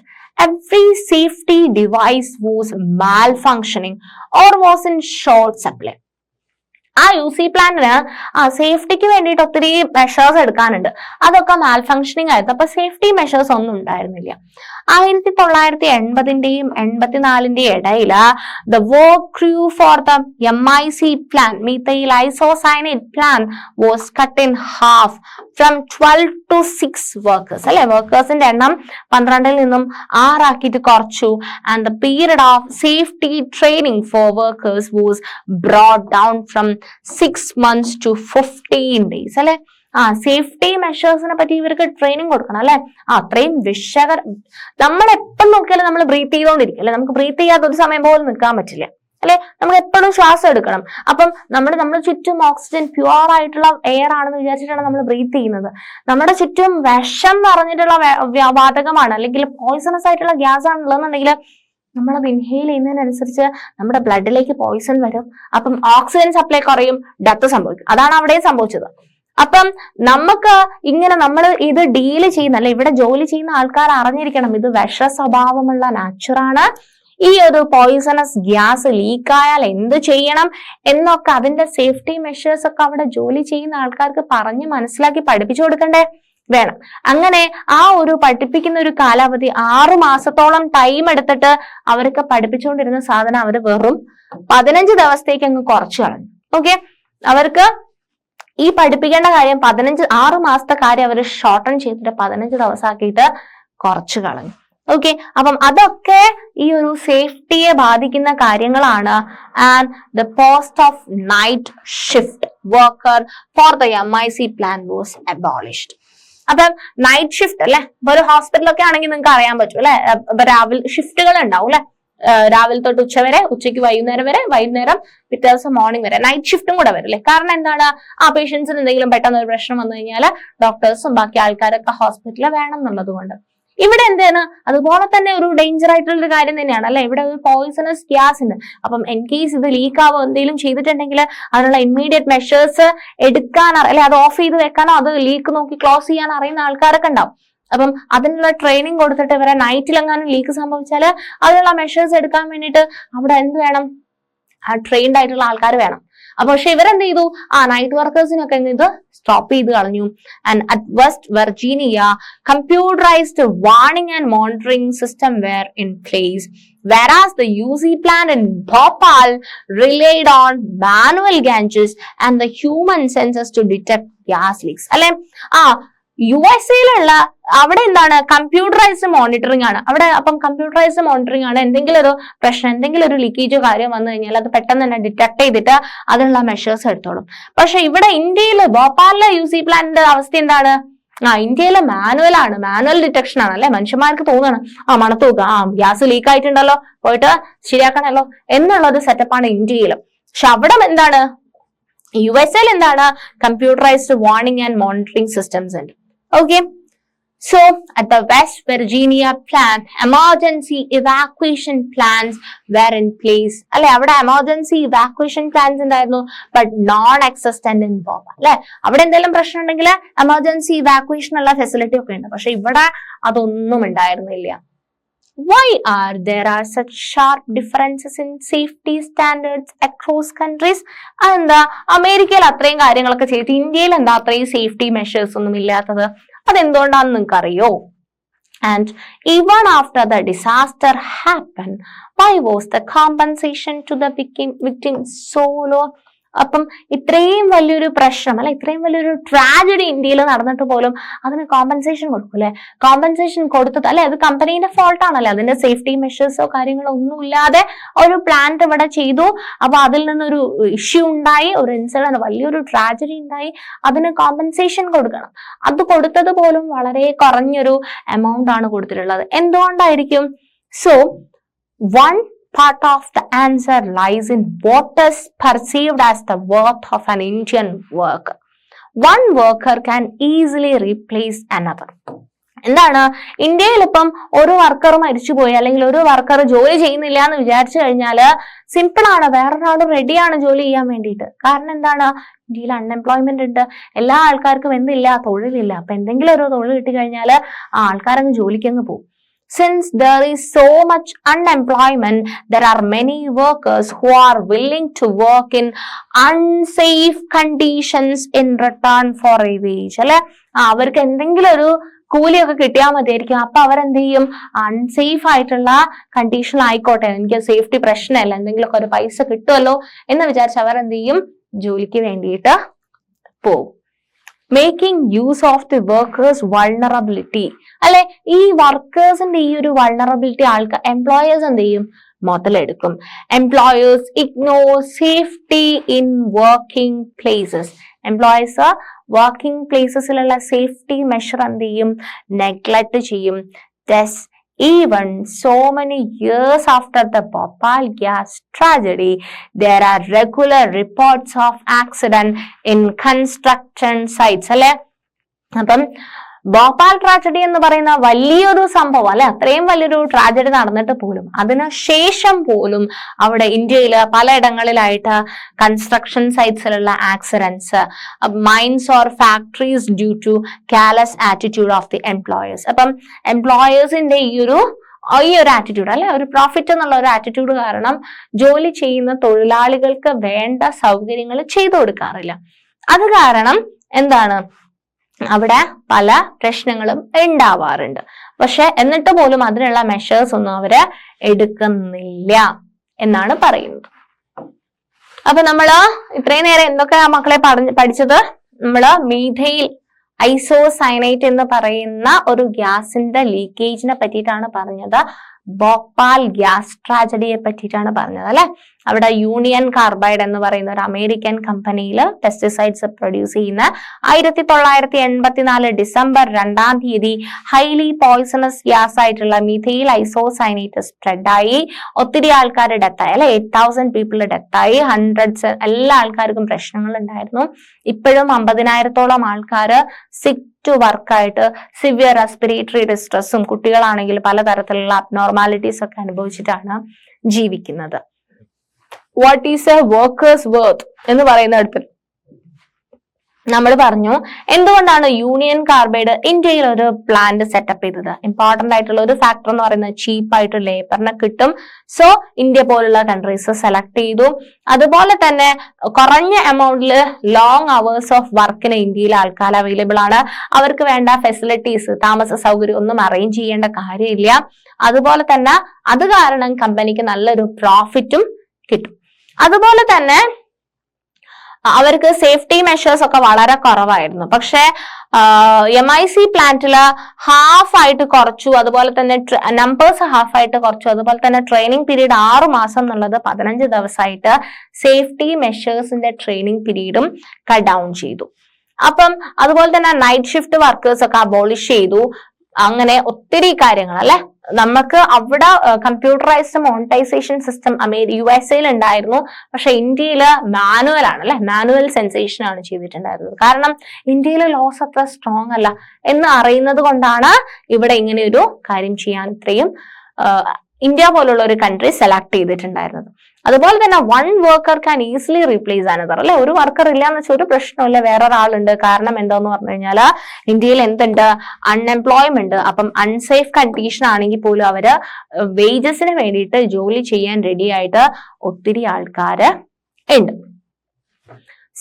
every safety device was malfunctioning or was in short supply. ആ UC പ്ലാന്റിന് സേഫ്റ്റിക്ക് വേണ്ടിയിട്ട് ഒത്തിരി മെഷേഴ്സ് എടുക്കാനുണ്ട്, അതൊക്കെ മാൽഫങ്ഷനിങ് ആയിരുന്നു. അപ്പൊ സേഫ്റ്റി മെഷേഴ്സ് ഒന്നും ഉണ്ടായിരുന്നില്ല. 1980ന്റെയും 84ന്റെയും ഇടയിൽ the work crew for the MIC plant, methyl isocyanate plant, was cut in half from 12 to 6 workers. അല്ലെ, വർക്കേഴ്സിന്റെ എണ്ണം 12ൽ നിന്നും 6 ആക്കിയിട്ട് കുറച്ചു. And the period of safety training for workers was brought down from 6 months to 15 days. അല്ലെ, safety മെഷേഴ്സിനെ പറ്റി ഇവർക്ക് training കൊടുക്കണം അല്ലെ. അത്രയും നമ്മൾ എപ്പം നോക്കിയാലും നമ്മൾ ബ്രീത്ത് ചെയ്തോണ്ടിരിക്കും അല്ലെ. നമുക്ക് ബ്രീത്ത് ചെയ്യാത്ത ഒരു സമയം പോലും നിൽക്കാൻ പറ്റില്ല അല്ലെ. നമ്മൾ എപ്പോഴും ശ്വാസം എടുക്കണം. അപ്പം നമ്മുടെ ചുറ്റും ഓക്സിജൻ പ്യുവർ ആയിട്ടുള്ള എയർ ആണെന്ന് വിചാരിച്ചിട്ടാണ് നമ്മൾ ബ്രീത്ത് ചെയ്യുന്നത്. നമ്മുടെ ചുറ്റും വിഷം നിറഞ്ഞിട്ടുള്ള വാതകമാണ് അല്ലെങ്കിൽ പോയിസണസ് ആയിട്ടുള്ള ഗ്യാസ് ആണുള്ളതെന്നുണ്ടെങ്കിൽ നമ്മളത് ഇൻഹെയിൽ ചെയ്യുന്നതിനനുസരിച്ച് നമ്മുടെ ബ്ലഡിലേക്ക് പോയിസൺ വരും. അപ്പം ഓക്സിജൻ സപ്ലൈ കുറയും, ഡെത്ത് സംഭവിക്കും. അതാണ് അവിടെ സംഭവിച്ചത്. അപ്പം നമുക്ക് ഇങ്ങനെ നമ്മൾ ഇത് ഡീല് ചെയ്യുന്ന അല്ലെ ഇവിടെ ജോലി ചെയ്യുന്ന ആൾക്കാർ അറിഞ്ഞിരിക്കണം, ഇത് വിഷ സ്വഭാവമുള്ള നാച്ചുറാണ്. ഈ ഒരു പോയിസണസ് ഗ്യാസ് ലീക്കായാൽ എന്ത് ചെയ്യണം എന്നൊക്കെ അതിന്റെ സേഫ്റ്റി മെഷേഴ്സ് ഒക്കെ അവിടെ ജോലി ചെയ്യുന്ന ആൾക്കാർക്ക് പറഞ്ഞ് മനസ്സിലാക്കി പഠിപ്പിച്ചു കൊടുക്കണ്ടേ വേണം. അങ്ങനെ ആ ഒരു പഠിപ്പിക്കുന്ന ഒരു കാലാവധി 6 മാസത്തോളം ടൈം എടുത്തിട്ട് അവർക്ക് പഠിപ്പിച്ചുകൊണ്ടിരുന്ന സാധനം അവർ വെറും 15 ദിവസത്തേക്ക് അങ്ങ് കുറച്ചു കളഞ്ഞു. ഓക്കെ, അവർക്ക് ഈ പഠിപ്പിക്കേണ്ട കാര്യം 6 മാസത്തെ കാര്യം അവർ ഷോർട്ടൺ ചെയ്തിട്ട് 15 ദിവസമാക്കിയിട്ട് കുറച്ചു കളഞ്ഞു. ഓക്കെ, അപ്പം അതൊക്കെ ഈ ഒരു സേഫ്റ്റിയെ ബാധിക്കുന്ന കാര്യങ്ങളാണ്. And the post of night shift worker for the MIC plan was abolished. അപ്പം നൈറ്റ് ഷിഫ്റ്റ് അല്ലെ, ഇപ്പൊ ഒരു ഹോസ്പിറ്റലൊക്കെ ആണെങ്കിൽ നിങ്ങൾക്ക് അറിയാൻ പറ്റും അല്ലെ, രാവിലെ ഷിഫ്റ്റുകൾ ഉണ്ടാവും അല്ലെ. രാവിലെ തൊട്ട് ഉച്ച വരെ, ഉച്ചയ്ക്ക് വൈകുന്നേരം വരെ, വൈകുന്നേരം പിറ്റേ ദിവസം മോർണിംഗ് വരെ നൈറ്റ് ഷിഫ്റ്റും കൂടെ വരും അല്ലെ. കാരണം എന്താണ്, പേഷ്യൻസിന് എന്തെങ്കിലും പെട്ടെന്ന് ഒരു പ്രശ്നം വന്നു കഴിഞ്ഞാൽ ഡോക്ടേഴ്സും ബാക്കി ആൾക്കാരൊക്കെ ഹോസ്പിറ്റലിൽ വേണം എന്നുള്ളത് കൊണ്ട്. ഇവിടെ എന്താണ്, അതുപോലെ തന്നെ ഒരു ഡേഞ്ചർ ആയിട്ടുള്ള ഒരു കാര്യം തന്നെയാണ് അല്ലെ. ഇവിടെ ഒരു പോയിസണസ് ഗ്യാസ് ഉണ്ട്. അപ്പം ഇൻ കേസ് ഇത് ലീക്ക് ആവോ എന്തെങ്കിലും ചെയ്തിട്ടുണ്ടെങ്കിൽ അതിനുള്ള ഇമ്മീഡിയറ്റ് മെഷേഴ്സ് എടുക്കാൻ അല്ലെ, അത് ഓഫ് ചെയ്ത് വെക്കാനോ അത് ലീക്ക് നോക്കി ക്ലോസ് ചെയ്യാൻ അറിയുന്ന ആൾക്കാരൊക്കെ ഉണ്ടാവും. അപ്പം അതിനുള്ള ട്രെയിനിങ് കൊടുത്തിട്ട് ഇവരെ നൈറ്റിലെങ്ങാനും ലീക്ക് സംഭവിച്ചാൽ അതിനുള്ള മെഷേഴ്സ് എടുക്കാൻ വേണ്ടിയിട്ട് അവിടെ എന്ത് വേണം, ട്രെയിൻഡ് ആയിട്ടുള്ള ആൾക്കാർ വേണം. പക്ഷെ ഇവരെന്ത് ചെയ്തു, നൈറ്റ് വർക്കേഴ്സിനൊക്കെ ഇത് സ്റ്റോപ്പ് ചെയ്ത് കളഞ്ഞു. And at west Virginia computerised warning and monitoring system wear in place, whereas the UC plant in Bhopal relied on manual gauges and the human sensors to detect gas leaks. അല്ലെ, USA അവിടെ എന്താണ്, computerised monitoring ആണ് അവിടെ. അപ്പം computerised monitoring ആണ്, എന്തെങ്കിലും ഒരു പ്രശ്നം, എന്തെങ്കിലും ഒരു ലീക്കേജോ കാര്യം വന്നു കഴിഞ്ഞാൽ അത് പെട്ടെന്ന് തന്നെ ഡിറ്റക്ട് ചെയ്തിട്ട് അതിനുള്ള മെഷേഴ്സ് എടുത്തോളും. പക്ഷെ ഇവിടെ ഇന്ത്യയിൽ ഭോപ്പാലിലെ UC പ്ലാന്റിന്റെ അവസ്ഥ എന്താണ്, ഇന്ത്യയിലെ മാനുവൽ ആണ്, മാനുവൽ ഡിറ്റക്ഷൻ ആണ് അല്ലെ. മനുഷ്യന്മാർക്ക് തോന്നാണ് മണത്ത് നോക്കുക, ഗ്യാസ് ലീക്ക് ആയിട്ടുണ്ടല്ലോ, പോയിട്ട് ശരിയാക്കണല്ലോ എന്നുള്ളത് സെറ്റപ്പാണ് ഇന്ത്യയിൽ. പക്ഷെ അവിടെ എന്താണ്, USA എന്താണ്, computerised warning and monitoring systems ഉണ്ട്. Okay, so at the West Virginia plant, emergency evacuation plans were in place. അല്ലെ, അവിടെ emergency evacuation plans ഉണ്ടായിരുന്നു, but non-existent in Bhopal. അല്ലെ, അവിടെ എന്തെങ്കിലും പ്രശ്നം ഉണ്ടെങ്കിൽ emergency evacuation ഉള്ള ഫെസിലിറ്റി ഒക്കെ ഉണ്ട്, പക്ഷെ ഇവിടെ അതൊന്നും ഉണ്ടായിരുന്നില്ല. Why there are such sharp differences in safety standards across countries? അതെന്താ, അമേരിക്കയിൽ അത്രയും കാര്യങ്ങളൊക്കെ ചെയ്തിട്ട് ഇന്ത്യയിൽ എന്താ അത്രയും സേഫ്റ്റി മെഷേഴ്സ് ഒന്നും ഇല്ലാത്തത്? അതെന്തുകൊണ്ടാണെന്ന് നിങ്ങൾക്ക് അറിയോ? And even after the disaster happened, why was the compensation to the victim so low? അപ്പം ഇത്രയും വലിയൊരു പ്രശ്നം അല്ലെ, ഇത്രയും വലിയൊരു ട്രാജഡി ഇന്ത്യയിൽ നടന്നിട്ട് പോലും അതിന് കോമ്പൻസേഷൻ കൊടുക്കും അല്ലെ. കോമ്പൻസേഷൻ കൊടുത്തത് അല്ലെ, അത് കമ്പനീന്റെ ഫോൾട്ട് ആണല്ലേ, അതിന്റെ സേഫ്റ്റി മെഷേഴ്സോ കാര്യങ്ങളോ ഒന്നുമില്ലാതെ ഒരു പ്ലാന്റ് ഇവിടെ ചെയ്തു. അപ്പൊ അതിൽ നിന്നൊരു ഇഷ്യൂ ഉണ്ടായി, ഒരു ഇൻസിഡന്റ്, വലിയൊരു ട്രാജഡി ഉണ്ടായി, അതിന് കോമ്പൻസേഷൻ കൊടുക്കണം. അത് കൊടുത്തത് പോലും വളരെ കുറഞ്ഞൊരു എമൗണ്ട് ആണ് കൊടുത്തിട്ടുള്ളത്. എന്തുകൊണ്ടായിരിക്കും? So one part of the answer lies in what is perceived as the worth of an Indian worker. One worker can easily replace another. എന്താണ്, ഇന്ത്യയിൽ ഇപ്പം ഒരു വർക്കർ മരിച്ചുപോയി അല്ലെങ്കിൽ ഒരു വർക്കർ ജോലി ചെയ്യുന്നില്ല എന്ന് വിചാരിച്ചു കഴിഞ്ഞാല് സിമ്പിൾ ആണ്, വേറൊരാൾ റെഡിയാണ് ജോലി ചെയ്യാൻ വേണ്ടിയിട്ട്. കാരണം എന്താണ്, ഇന്ത്യയിൽ അൺഎംപ്ലോയ്മെന്റ് ഉണ്ട്, എല്ലാ ആൾക്കാർക്കും എന്തില്ല, തൊഴിലില്ല. അപ്പൊ എന്തെങ്കിലും ഒരു തൊഴിൽ കിട്ടിക്കഴിഞ്ഞാല് ആ ആൾക്കാരങ്ങ് ജോലിക്കങ്ങ് പോകും. Since there is so much unemployment, there are many workers who are willing to work in unsafe conditions in return for a wage. അല്ലെ, അവർക്ക് എന്തെങ്കിലും ഒരു കൂലിയൊക്കെ കിട്ടിയാൽ മതിയായിരിക്കും. അപ്പൊ അവരെന്ത് ചെയ്യും, അൺസേഫ് ആയിട്ടുള്ള കണ്ടീഷൻ ആയിക്കോട്ടെ, എനിക്ക് സേഫ്റ്റി പ്രശ്നമല്ല, എന്തെങ്കിലുമൊക്കെ ഒരു പൈസ കിട്ടുമല്ലോ എന്ന് വിചാരിച്ച് അവരെന്ത് ചെയ്യും, ജോലിക്ക് വേണ്ടിയിട്ട് പോകും. Making use of the workers vulnerability അല്ലെ, ഈ വർക്കേഴ്സിന്റെ ഈ ഒരു വൾണറബിലിറ്റി ആൾക്കാർ എംപ്ലോയേഴ്സ് എന്ത് ചെയ്യും, മുതലെടുക്കും. Employers ignore safety in working places. Employers working പ്ലേസസിലുള്ള സേഫ്റ്റി മെഷർ എന്ത് ചെയ്യും, നെഗ്ലക്ട് ചെയ്യും. Thus, even so many years after the Bhopal gas tragedy, there are regular reports of accident in construction sites. അല്ലെ, അപ്പം Bhopal tragedy എന്ന് പറയുന്ന വലിയൊരു സംഭവം അല്ലെ, അത്രയും വലിയൊരു ട്രാജഡി നടന്നിട്ട് പോലും അതിന് ശേഷം പോലും അവിടെ ഇന്ത്യയിൽ പലയിടങ്ങളിലായിട്ട് കൺസ്ട്രക്ഷൻ സൈറ്റ്സിലുള്ള accidents, mines or factories due to callous attitude of the employers. അപ്പം എംപ്ലോയേഴ്സിന്റെ ഈ ഒരു ആറ്റിറ്റ്യൂഡ് അല്ലെ, ഒരു പ്രോഫിറ്റ് എന്നുള്ള ഒരു ആറ്റിറ്റ്യൂഡ് കാരണം ജോലി ചെയ്യുന്ന തൊഴിലാളികൾക്ക് വേണ്ട സൗകര്യങ്ങൾ ചെയ്തു കൊടുക്കാറില്ല. അത് കാരണം എന്താണ്, അവിടെ പല പ്രശ്നങ്ങളും ഉണ്ടാവാറുണ്ട്. പക്ഷെ എന്നിട്ട് പോലും അതിനുള്ള മെഷേഴ്സ് ഒന്നും അവര് എടുക്കുന്നില്ല എന്നാണ് പറയുന്നത്. അപ്പൊ നമ്മള് ഇത്രയും നേരം എന്തൊക്കെയാ മക്കളെ പഠിച്ചത്? നമ്മള് മീഥൈൽ ഐസോസൈനേറ്റ് എന്ന് പറയുന്ന ഒരു ഗ്യാസിന്റെ ലീക്കേജിനെ പറ്റിയിട്ടാണ് പറഞ്ഞത്. ഭോപ്പാൽ ഗ്യാസ് ട്രാജഡിയെ പറ്റിയിട്ടാണ് പറഞ്ഞത് അല്ലെ. അവിടെ യൂണിയൻ കാർബൈഡ് എന്ന് പറയുന്ന ഒരു അമേരിക്കൻ കമ്പനിയിൽ പെസ്റ്റിസൈഡ്സ് പ്രൊഡ്യൂസ് ചെയ്യുന്ന 1984 ഡിസംബർ 2 ഹൈലി പോയിസണസ് ഗ്യാസ് ആയിട്ടുള്ള മീഥൈൽ ഐസോസൈനേറ്റ് സ്പ്രെഡായി. ഒത്തിരി ആൾക്കാർ ഡെത്തായി അല്ലെ, 8000 പീപ്പിൾ ഡെത്തായി. ഹൺഡ്രഡ്സ് എല്ലാ ആൾക്കാർക്കും പ്രശ്നങ്ങൾ ഉണ്ടായിരുന്നു. ഇപ്പോഴും 50,000-ഓളം ആൾക്കാർ സിക്ക് ടു വർക്കായിട്ട് സിവിയർ റെസ്പിറേറ്ററി ഡിസ്ട്രെസ്സും കുട്ടികളാണെങ്കിൽ പലതരത്തിലുള്ള അബ്നോർമാലിറ്റീസ് ഒക്കെ അനുഭവിച്ചിട്ടാണ് ജീവിക്കുന്നത്. What is A workers worth എന്ന് പറയുന്നിടത്ത് നമ്മൾ പറഞ്ഞു എന്തുകൊണ്ടാണ് യൂണിയൻ കാർബൈഡ് ഇന്ത്യയിൽ ഒരു പ്ലാന്റ് സെറ്റപ്പ് ചെയ്തത്. ഇമ്പോർട്ടന്റ് ആയിട്ടുള്ള ഒരു ഫാക്ടർ എന്ന് പറയുന്നത് ചീപ്പായിട്ട് ലേബറിനെ കിട്ടും. സോ ഇന്ത്യ പോലുള്ള കൺട്രീസ് സെലക്ട് ചെയ്തു. അതുപോലെ തന്നെ കുറഞ്ഞ എമൗണ്ടിൽ ലോങ് അവേഴ്സ് ഓഫ് വർക്കിന് ഇന്ത്യയിൽ ആൾക്കാർ അവൈലബിൾ ആണ്. അവർക്ക് വേണ്ട ഫെസിലിറ്റീസ്, താമസ സൗകര്യം ഒന്നും അറേഞ്ച് ചെയ്യേണ്ട കാര്യമില്ല. അതുപോലെ തന്നെ അത് കാരണം കമ്പനിക്ക് നല്ലൊരു പ്രോഫിറ്റും കിട്ടും. അതുപോലെ തന്നെ അവർക്ക് സേഫ്റ്റി മെഷേഴ്സ് ഒക്കെ വളരെ കുറവായിരുന്നു. പക്ഷെ MIC പ്ലാന്റില് ഹാഫ് ആയിട്ട് കുറച്ചു. അതുപോലെ തന്നെ നമ്പേഴ്സ് ഹാഫ് ആയിട്ട് കുറച്ചു. അതുപോലെ തന്നെ ട്രെയിനിങ് പീരീഡ് 6 മാസം എന്നുള്ളത് 15 ദിവസമായിട്ട് സേഫ്റ്റി മെഷേഴ്സിന്റെ ട്രെയിനിങ് പീരീഡും കട്ട് ഡൗൺ ചെയ്തു. അപ്പം അതുപോലെ തന്നെ നൈറ്റ് ഷിഫ്റ്റ് വർക്കേഴ്സ് ഒക്കെ അബോളിഷ് ചെയ്തു. അങ്ങനെ ഒത്തിരി കാര്യങ്ങൾ അല്ലെ. നമുക്ക് അവിടെ കമ്പ്യൂട്ടറൈസ്ഡ് മോണിറ്റൈസേഷൻ സിസ്റ്റം USA ഉണ്ടായിരുന്നു. പക്ഷെ ഇന്ത്യയിൽ മാനുവൽ ആണ് അല്ലെ, മാനുവൽ സെൻസേഷൻ ആണ് ചെയ്തിട്ടുണ്ടായിരുന്നത്. കാരണം ഇന്ത്യയിലെ ലോസ് അത്ര സ്ട്രോങ് അല്ല എന്ന് അറിയുന്നത് കൊണ്ടാണ് ഇവിടെ ഇങ്ങനെ ഒരു കാര്യം ചെയ്യാൻ ഇത്രയും ഇന്ത്യ പോലുള്ള ഒരു കൺട്രി സെലക്ട് ചെയ്തിട്ടുണ്ടായിരുന്നത്. അതുപോലെ തന്നെ one worker can easily replace another അല്ലെ. ഒരു വർക്കർ ഇല്ല എന്ന് വെച്ചാൽ ഒരു പ്രശ്നമില്ല, വേറൊരാളുണ്ട്. കാരണം എന്താന്ന് പറഞ്ഞു കഴിഞ്ഞാൽ ഇന്ത്യയിൽ എന്തുണ്ട്, അൺഎംപ്ലോയ്മെന്റ്. അപ്പം അൺസേഫ് കണ്ടീഷൻ ആണെങ്കിൽ പോലും അവര് വേജസിന് വേണ്ടിയിട്ട് ജോലി ചെയ്യാൻ റെഡി ആയിട്ട് ഒത്തിരി ആൾക്കാര് ഉണ്ട്.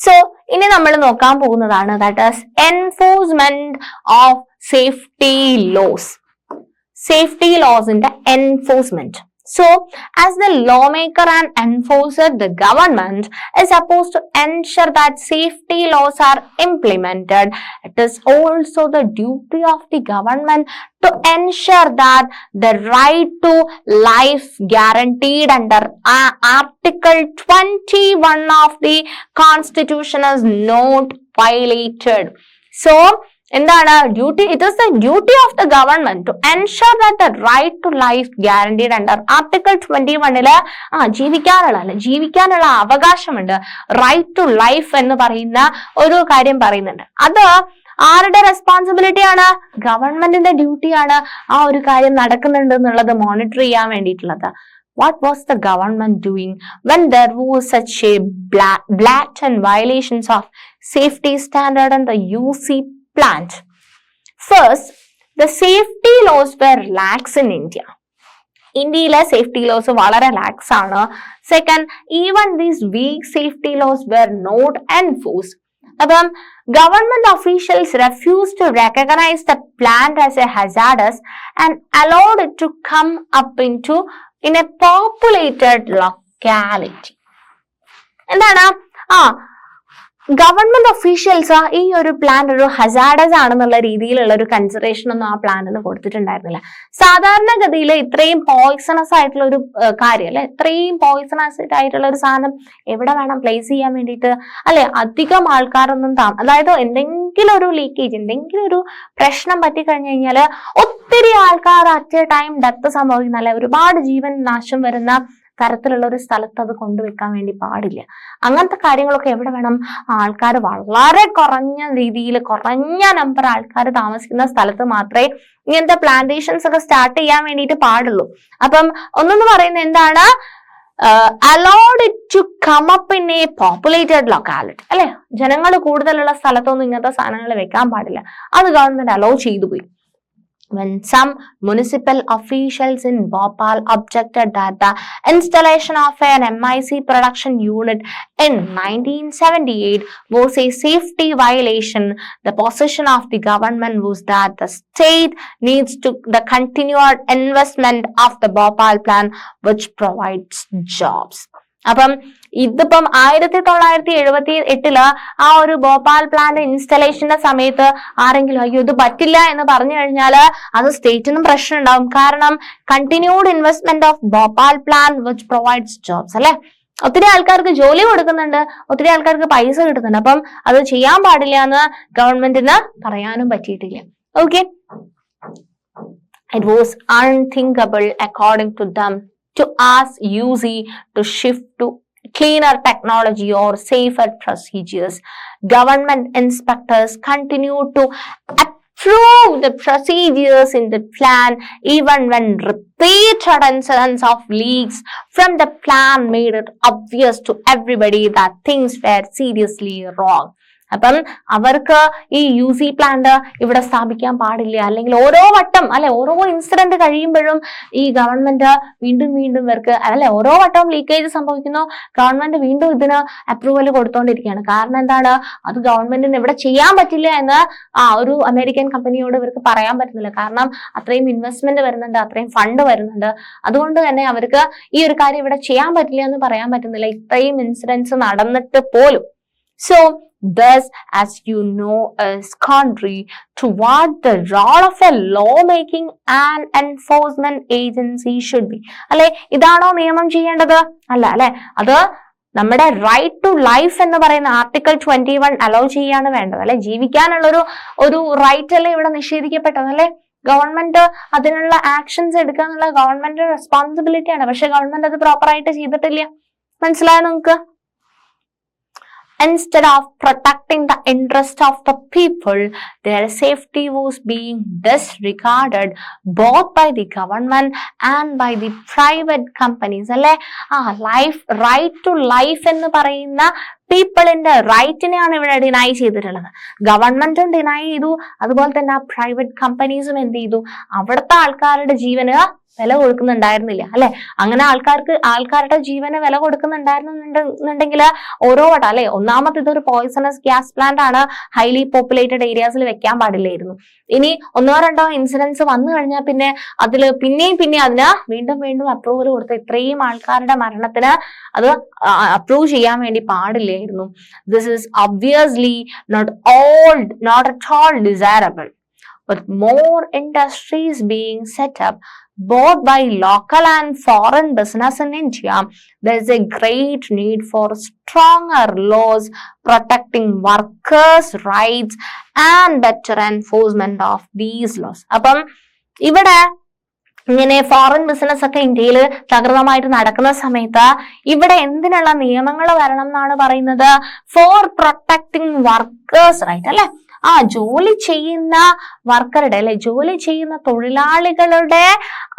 സോ ഇനി നമ്മൾ നോക്കാൻ പോകുന്നതാണ് that is enforcement of safety laws. Safety ലോസിന്റെ enforcement. So, as the lawmaker and enforcer, the government is supposed to ensure that safety laws are implemented. It is also the duty of the government to ensure that the right to life guaranteed under Article 21 of the Constitution is not violated. So, എന്താണ് duty? It is the duty of the government to ensure that the right to life guaranteed under article 21 ജീവിക്കാനുള്ള അവകാശമുണ്ട്. Right to life എന്ന് പറയുന്ന ഒരു കാര്യം പറയുന്നുണ്ട്. അത് ആരുടെ റെസ്പോൺസിബിലിറ്റിയാണ്? ഗവൺമെന്റിന്റെ ഡ്യൂട്ടിയാണ് ആ ഒരു കാര്യം നടക്കുന്നുണ്ട് എന്നുള്ളത് മോണിറ്റർ ചെയ്യാൻ വേണ്ടിയിട്ടുള്ളത്. What was the government doing when there was such a blatant violations of safety standard and the UC plant? First, the safety laws were lax in India. ഇന്ത്യയിലെ സേഫ്റ്റി ലോസ് വളരെ ലാക്സ് ആണ്. Second, even these week safety laws were not enforced. അപ്പം government officials refused to recognize the plant as a hazardous and allowed it to come up in a populated locality. എന്താണ്? Government officials ഈ ഒരു plan ഒരു hazardous ആണെന്നുള്ള രീതിയിലുള്ള ഒരു consideration ഒന്നും ആ പ്ലാനിന് കൊടുത്തിട്ടുണ്ടായിരുന്നില്ല. സാധാരണഗതിയിൽ ഇത്രയും പോയിസണസ് ആയിട്ടുള്ള ഒരു കാര്യം അല്ലെ, ഇത്രയും പോയിസണസ് ആയിട്ടുള്ള ഒരു സാധനം എവിടെ വേണം പ്ലേസ് ചെയ്യാൻ വേണ്ടിയിട്ട് അല്ലെ? അധികം ആൾക്കാരൊന്നും അതായത് എന്തെങ്കിലും ഒരു ലീക്കേജ്, എന്തെങ്കിലും ഒരു പ്രശ്നം പറ്റിക്കഴിഞ്ഞു കഴിഞ്ഞാൽ ഒത്തിരി ആൾക്കാർ അറ്റ് എ ടൈം ഡെത്ത് സംഭവിക്കുന്ന അല്ലെ, ഒരുപാട് ജീവൻ നാശം വരുന്ന തരത്തിലുള്ള ഒരു സ്ഥലത്ത് അത് കൊണ്ടുവെക്കാൻ വേണ്ടി പാടില്ല. അങ്ങനത്തെ കാര്യങ്ങളൊക്കെ എവിടെ വേണം? ആൾക്കാർ വളരെ കുറഞ്ഞ രീതിയിൽ, കുറഞ്ഞ നമ്പർ ആൾക്കാർ താമസിക്കുന്ന സ്ഥലത്ത് മാത്രമേ ഇങ്ങനത്തെ പ്ലാന്റേഷൻസ് ഒക്കെ സ്റ്റാർട്ട് ചെയ്യാൻ വേണ്ടിയിട്ട് പാടുള്ളൂ. അപ്പം ഒന്നെന്ന് പറയുന്നത് എന്താണ്? allowed it to come up in a populated locality അല്ലെ, ജനങ്ങൾ കൂടുതലുള്ള സ്ഥലത്തൊന്നും ഇങ്ങനത്തെ സാധനങ്ങൾ വെക്കാൻ പാടില്ല. അത് ഗവൺമെന്റ് അലോ ചെയ്തു പോയി. When some municipal officials in Bhopal objected that the installation of an MIC production unit in 1978 was a safety violation, the position of the government was that the state needs to the continued investment of the Bhopal plant which provides jobs. അപ്പം ഇതിപ്പം 1978 ആ ഒരു Bhopal plant ഇൻസ്റ്റലേഷന്റെ സമയത്ത് ആരെങ്കിലും അയ്യോ ഇത് പറ്റില്ല എന്ന് പറഞ്ഞു കഴിഞ്ഞാൽ അത് സ്റ്റേറ്റിനും പ്രശ്നം ഉണ്ടാവും. കാരണം continued investment of Bhopal plant which provides jobs അല്ലെ, ഒത്തിരി ആൾക്കാർക്ക് ജോലി കൊടുക്കുന്നുണ്ട്, ഒത്തിരി ആൾക്കാർക്ക് പൈസ കിട്ടുന്നുണ്ട്. അപ്പം അത് ചെയ്യാൻ പാടില്ല എന്ന് ഗവൺമെന്റിന് പറയാനും പറ്റിയിട്ടില്ല. Okay, it was unthinkable according to them to ask UC to shift to cleaner technology or safer procedures. Government inspectors continue to approve the procedures in the plan even when repeated incidents of leaks from the plan made it obvious to everybody that things were seriously wrong. അപ്പം അവർക്ക് ഈ UC plant ഇവിടെ സ്ഥാപിക്കാൻ പാടില്ല, അല്ലെങ്കിൽ ഓരോ വട്ടം അല്ലെ ഓരോ ഇൻസിഡന്റ് കഴിയുമ്പോഴും ഈ ഗവൺമെന്റ് വീണ്ടും ഇവർക്ക് അല്ലെ ഓരോ വട്ടവും ലീക്കേജ് സംഭവിക്കുന്നു, ഗവൺമെന്റ് വീണ്ടും ഇതിന് അപ്രൂവൽ കൊടുത്തോണ്ടിരിക്കുകയാണ്. കാരണം എന്താണ്? അത് ഗവൺമെന്റിന് ഇവിടെ ചെയ്യാൻ പറ്റില്ല എന്ന് ഒരു അമേരിക്കൻ കമ്പനിയോട് ഇവർക്ക് പറയാൻ പറ്റുന്നില്ല. കാരണം അത്രയും ഇൻവെസ്റ്റ്മെന്റ് വരുന്നുണ്ട്, അത്രയും ഫണ്ട് വരുന്നുണ്ട്. അതുകൊണ്ട് തന്നെ അവർക്ക് ഈ ഒരു കാര്യം ഇവിടെ ചെയ്യാൻ പറ്റില്ല എന്ന് പറയാൻ പറ്റുന്നില്ല, ഇത്രയും ഇൻസിഡൻസ് നടന്നിട്ട് പോലും. So thus, as you know, is contrary to what the role of a lawmaking and enforcement agency should be. അല്ലെ, ഇതാണോ നിയമം ചെയ്യേണ്ടത്? അല്ല അല്ലെ, അത് നമ്മുടെ റൈറ്റ് ടു ലൈഫ് എന്ന് പറയുന്ന ആർട്ടിക്കിൾ 21 അലോ ചെയ്യാണ് വേണ്ടത് അല്ലെ. ജീവിക്കാനുള്ള ഒരു റൈറ്റ് അല്ലേ ഇവിടെ നിഷേധിക്കപ്പെട്ടത് അല്ലെ. ഗവൺമെന്റ് അതിനുള്ള ആക്ഷൻസ് എടുക്കുക എന്നുള്ള ഗവൺമെന്റിന്റെ റെസ്പോൺസിബിലിറ്റിയാണ്. പക്ഷെ ഗവൺമെന്റ് അത് പ്രോപ്പറായിട്ട് ചെയ്തിട്ടില്ല. മനസ്സിലായോ നിങ്ങൾക്ക്? Instead of protecting the interest of the people, their safety was being disregarded both by the government and by the private companies. അല്ലെ, right to life എന്ന് പറയുന്ന പീപ്പിളിന്റെ റൈറ്റിനെയാണ് ഇവിടെ ഡിനൈ ചെയ്തിട്ടുള്ളത്. ഗവൺമെന്റും ഡിനൈ ചെയ്തു, അതുപോലെ തന്നെ ആ പ്രൈവറ്റ് കമ്പനീസും എന്ത് ചെയ്തു, അവിടുത്തെ ആൾക്കാരുടെ ജീവന് വില കൊടുക്കുന്നുണ്ടായിരുന്നില്ല അല്ലെ. അങ്ങനെ ആൾക്കാരുടെ ജീവന് വില കൊടുക്കുന്നുണ്ടായിരുന്നുണ്ടെങ്കിൽ ഓരോ വട്ടം അല്ലെ, ഒന്നാമത് ഇതൊരു പോയിസണസ് ഗ്യാസ് പ്ലാന്റ് ആണ്, ഹൈലി പോപ്പുലേറ്റഡ് ഏരിയാസിൽ വെക്കാൻ പാടില്ലായിരുന്നു. ഇനി ഒന്നോ രണ്ടോ ഇൻസിഡൻസ് വന്നു കഴിഞ്ഞാൽ പിന്നെ അതിൽ പിന്നെയും അതിന് വീണ്ടും അപ്രൂവൽ കൊടുത്ത് ഇത്രയും ആൾക്കാരുടെ മരണത്തിന് അത് അപ്രൂവ് ചെയ്യാൻ വേണ്ടി പാടില്ലായിരുന്നു. This is obviously not at all desirable. With more industries being set up both by local and foreign business in India, there is a great need for stronger laws protecting workers' rights and better enforcement of these laws. അപ്പം ഇവിടെ ഇങ്ങനെ foreign business ഒക്കെ ഇന്ത്യയിൽ തകൃതമായിട്ട് നടക്കുന്ന സമയത്ത് ഇവിടെ എന്തിനുള്ള നിയമങ്ങൾ വരണം എന്നാണ് പറയുന്നത്? ഫോർ പ്രൊട്ടക്ടിങ് വർക്കേഴ്സ് റൈറ്റ് അല്ലെ. ജോലി ചെയ്യുന്ന വർക്കറുടെ അല്ലെ, ജോലി ചെയ്യുന്ന തൊഴിലാളികളുടെ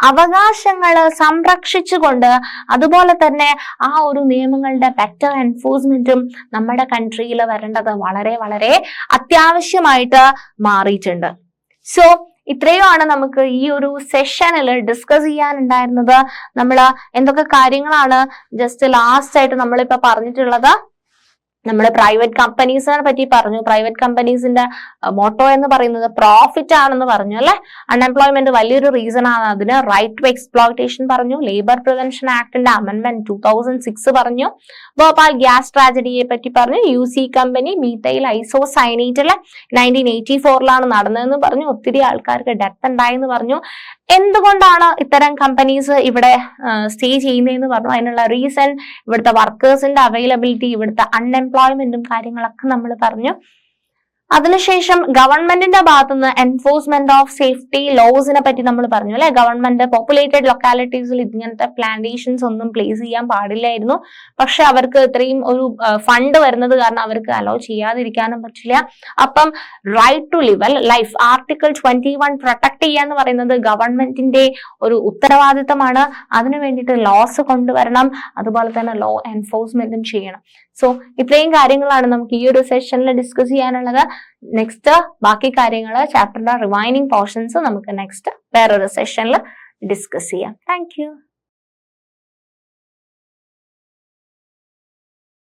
അവകാശങ്ങള് സംരക്ഷിച്ചുകൊണ്ട് അതുപോലെ തന്നെ ആ ഒരു നിയമങ്ങളുടെ ബെറ്റർ എൻഫോഴ്സ്മെന്റും നമ്മുടെ കൺട്രിയിൽ വരേണ്ടത് വളരെ വളരെ അത്യാവശ്യമായിട്ട് മാറിയിട്ടുണ്ട്. സോ ഇത്രയുമാണ് നമുക്ക് ഈ ഒരു സെഷനിൽ ഡിസ്കസ് ചെയ്യാനുണ്ടായിരുന്നത്. നമ്മൾ എന്തൊക്കെ കാര്യങ്ങളാണ് ജസ്റ്റ് ലാസ്റ്റ് ആയിട്ട് നമ്മളിപ്പോ പറഞ്ഞിട്ടുള്ളത്? നമ്മൾ പ്രൈവറ്റ് കമ്പനീസിനെ പറ്റി പറഞ്ഞു. പ്രൈവറ്റ് കമ്പനീസിന്റെ മോട്ടോ എന്ന് പറയുന്നത് പ്രോഫിറ്റ് ആണെന്ന് പറഞ്ഞു അല്ലെ. അൺഎംപ്ലോയ്മെന്റ് വലിയൊരു റീസൺ ആണ് അതിന്. റൈറ്റ് ടു എക്സ്പ്ലോയിറ്റേഷൻ പറഞ്ഞു. ലേബർ പ്രിവെൻഷൻ ആക്ടിന്റെ അമെന്റ്മെന്റ് 2006 പറഞ്ഞു. ഭോപ്പാൽ ഗ്യാസ് ട്രാജഡിയെ പറ്റി പറഞ്ഞു. UC കമ്പനി മീത്തൈൽ ഐസോസൈനേറ്റില് 1984 നടന്നതെന്ന് പറഞ്ഞു. ഒത്തിരി ആൾക്കാർക്ക് ഡെത്ത് ഉണ്ടായെന്ന് പറഞ്ഞു. എന്തുകൊണ്ടാണ് ഇത്തരം കമ്പനീസ് ഇവിടെ സ്റ്റേ ചെയ്യുന്നതെന്ന് പറഞ്ഞു. അതിനുള്ള റീസൺ ഇവിടുത്തെ വർക്കേഴ്സിന്റെ അവൈലബിലിറ്റി, ഇവിടുത്തെ അൺഎംപ്ലോയ്മെന്റും കാര്യങ്ങളൊക്കെ നമ്മൾ പറഞ്ഞു. അതിനുശേഷം ഗവൺമെന്റിന്റെ ഭാഗത്തുനിന്ന് എൻഫോഴ്സ്മെന്റ് ഓഫ് സേഫ്റ്റി ലോസിനെ പറ്റി നമ്മൾ പറഞ്ഞു അല്ലെ. ഗവൺമെന്റ് പോപ്പുലേറ്റഡ് ലൊക്കാലിറ്റീസിൽ ഇങ്ങനത്തെ പ്ലാന്റേഷൻസ് ഒന്നും പ്ലേസ് ചെയ്യാൻ പാടില്ലായിരുന്നു. പക്ഷെ അവർക്ക് ഇത്രയും ഒരു ഫണ്ട് വരുന്നത് കാരണം അവർക്ക് അലോ ചെയ്യാതിരിക്കാനും പറ്റില്ല. അപ്പം right to live life article 21 protect ചെയ്യാന്ന് പറയുന്നത് ഗവൺമെന്റിന്റെ ഒരു ഉത്തരവാദിത്തമാണ്. അതിനു വേണ്ടിയിട്ട് ലോസ് കൊണ്ടുവരണം, അതുപോലെ തന്നെ ലോ എൻഫോഴ്സ്മെന്റും ചെയ്യണം. സോ ഇത്രയും കാര്യങ്ങളാണ് നമുക്ക് ഈ ഒരു സെഷനിൽ ഡിസ്കസ് ചെയ്യാനുള്ളത്. നെക്സ്റ്റ് ബാക്കി കാര്യങ്ങൾ ചാപ്റ്ററിന്റെ റിമൈനിങ് പോർഷൻസ് നമുക്ക് നെക്സ്റ്റ് വേറൊരു സെഷനിൽ ഡിസ്കസ് ചെയ്യാം. Thank you.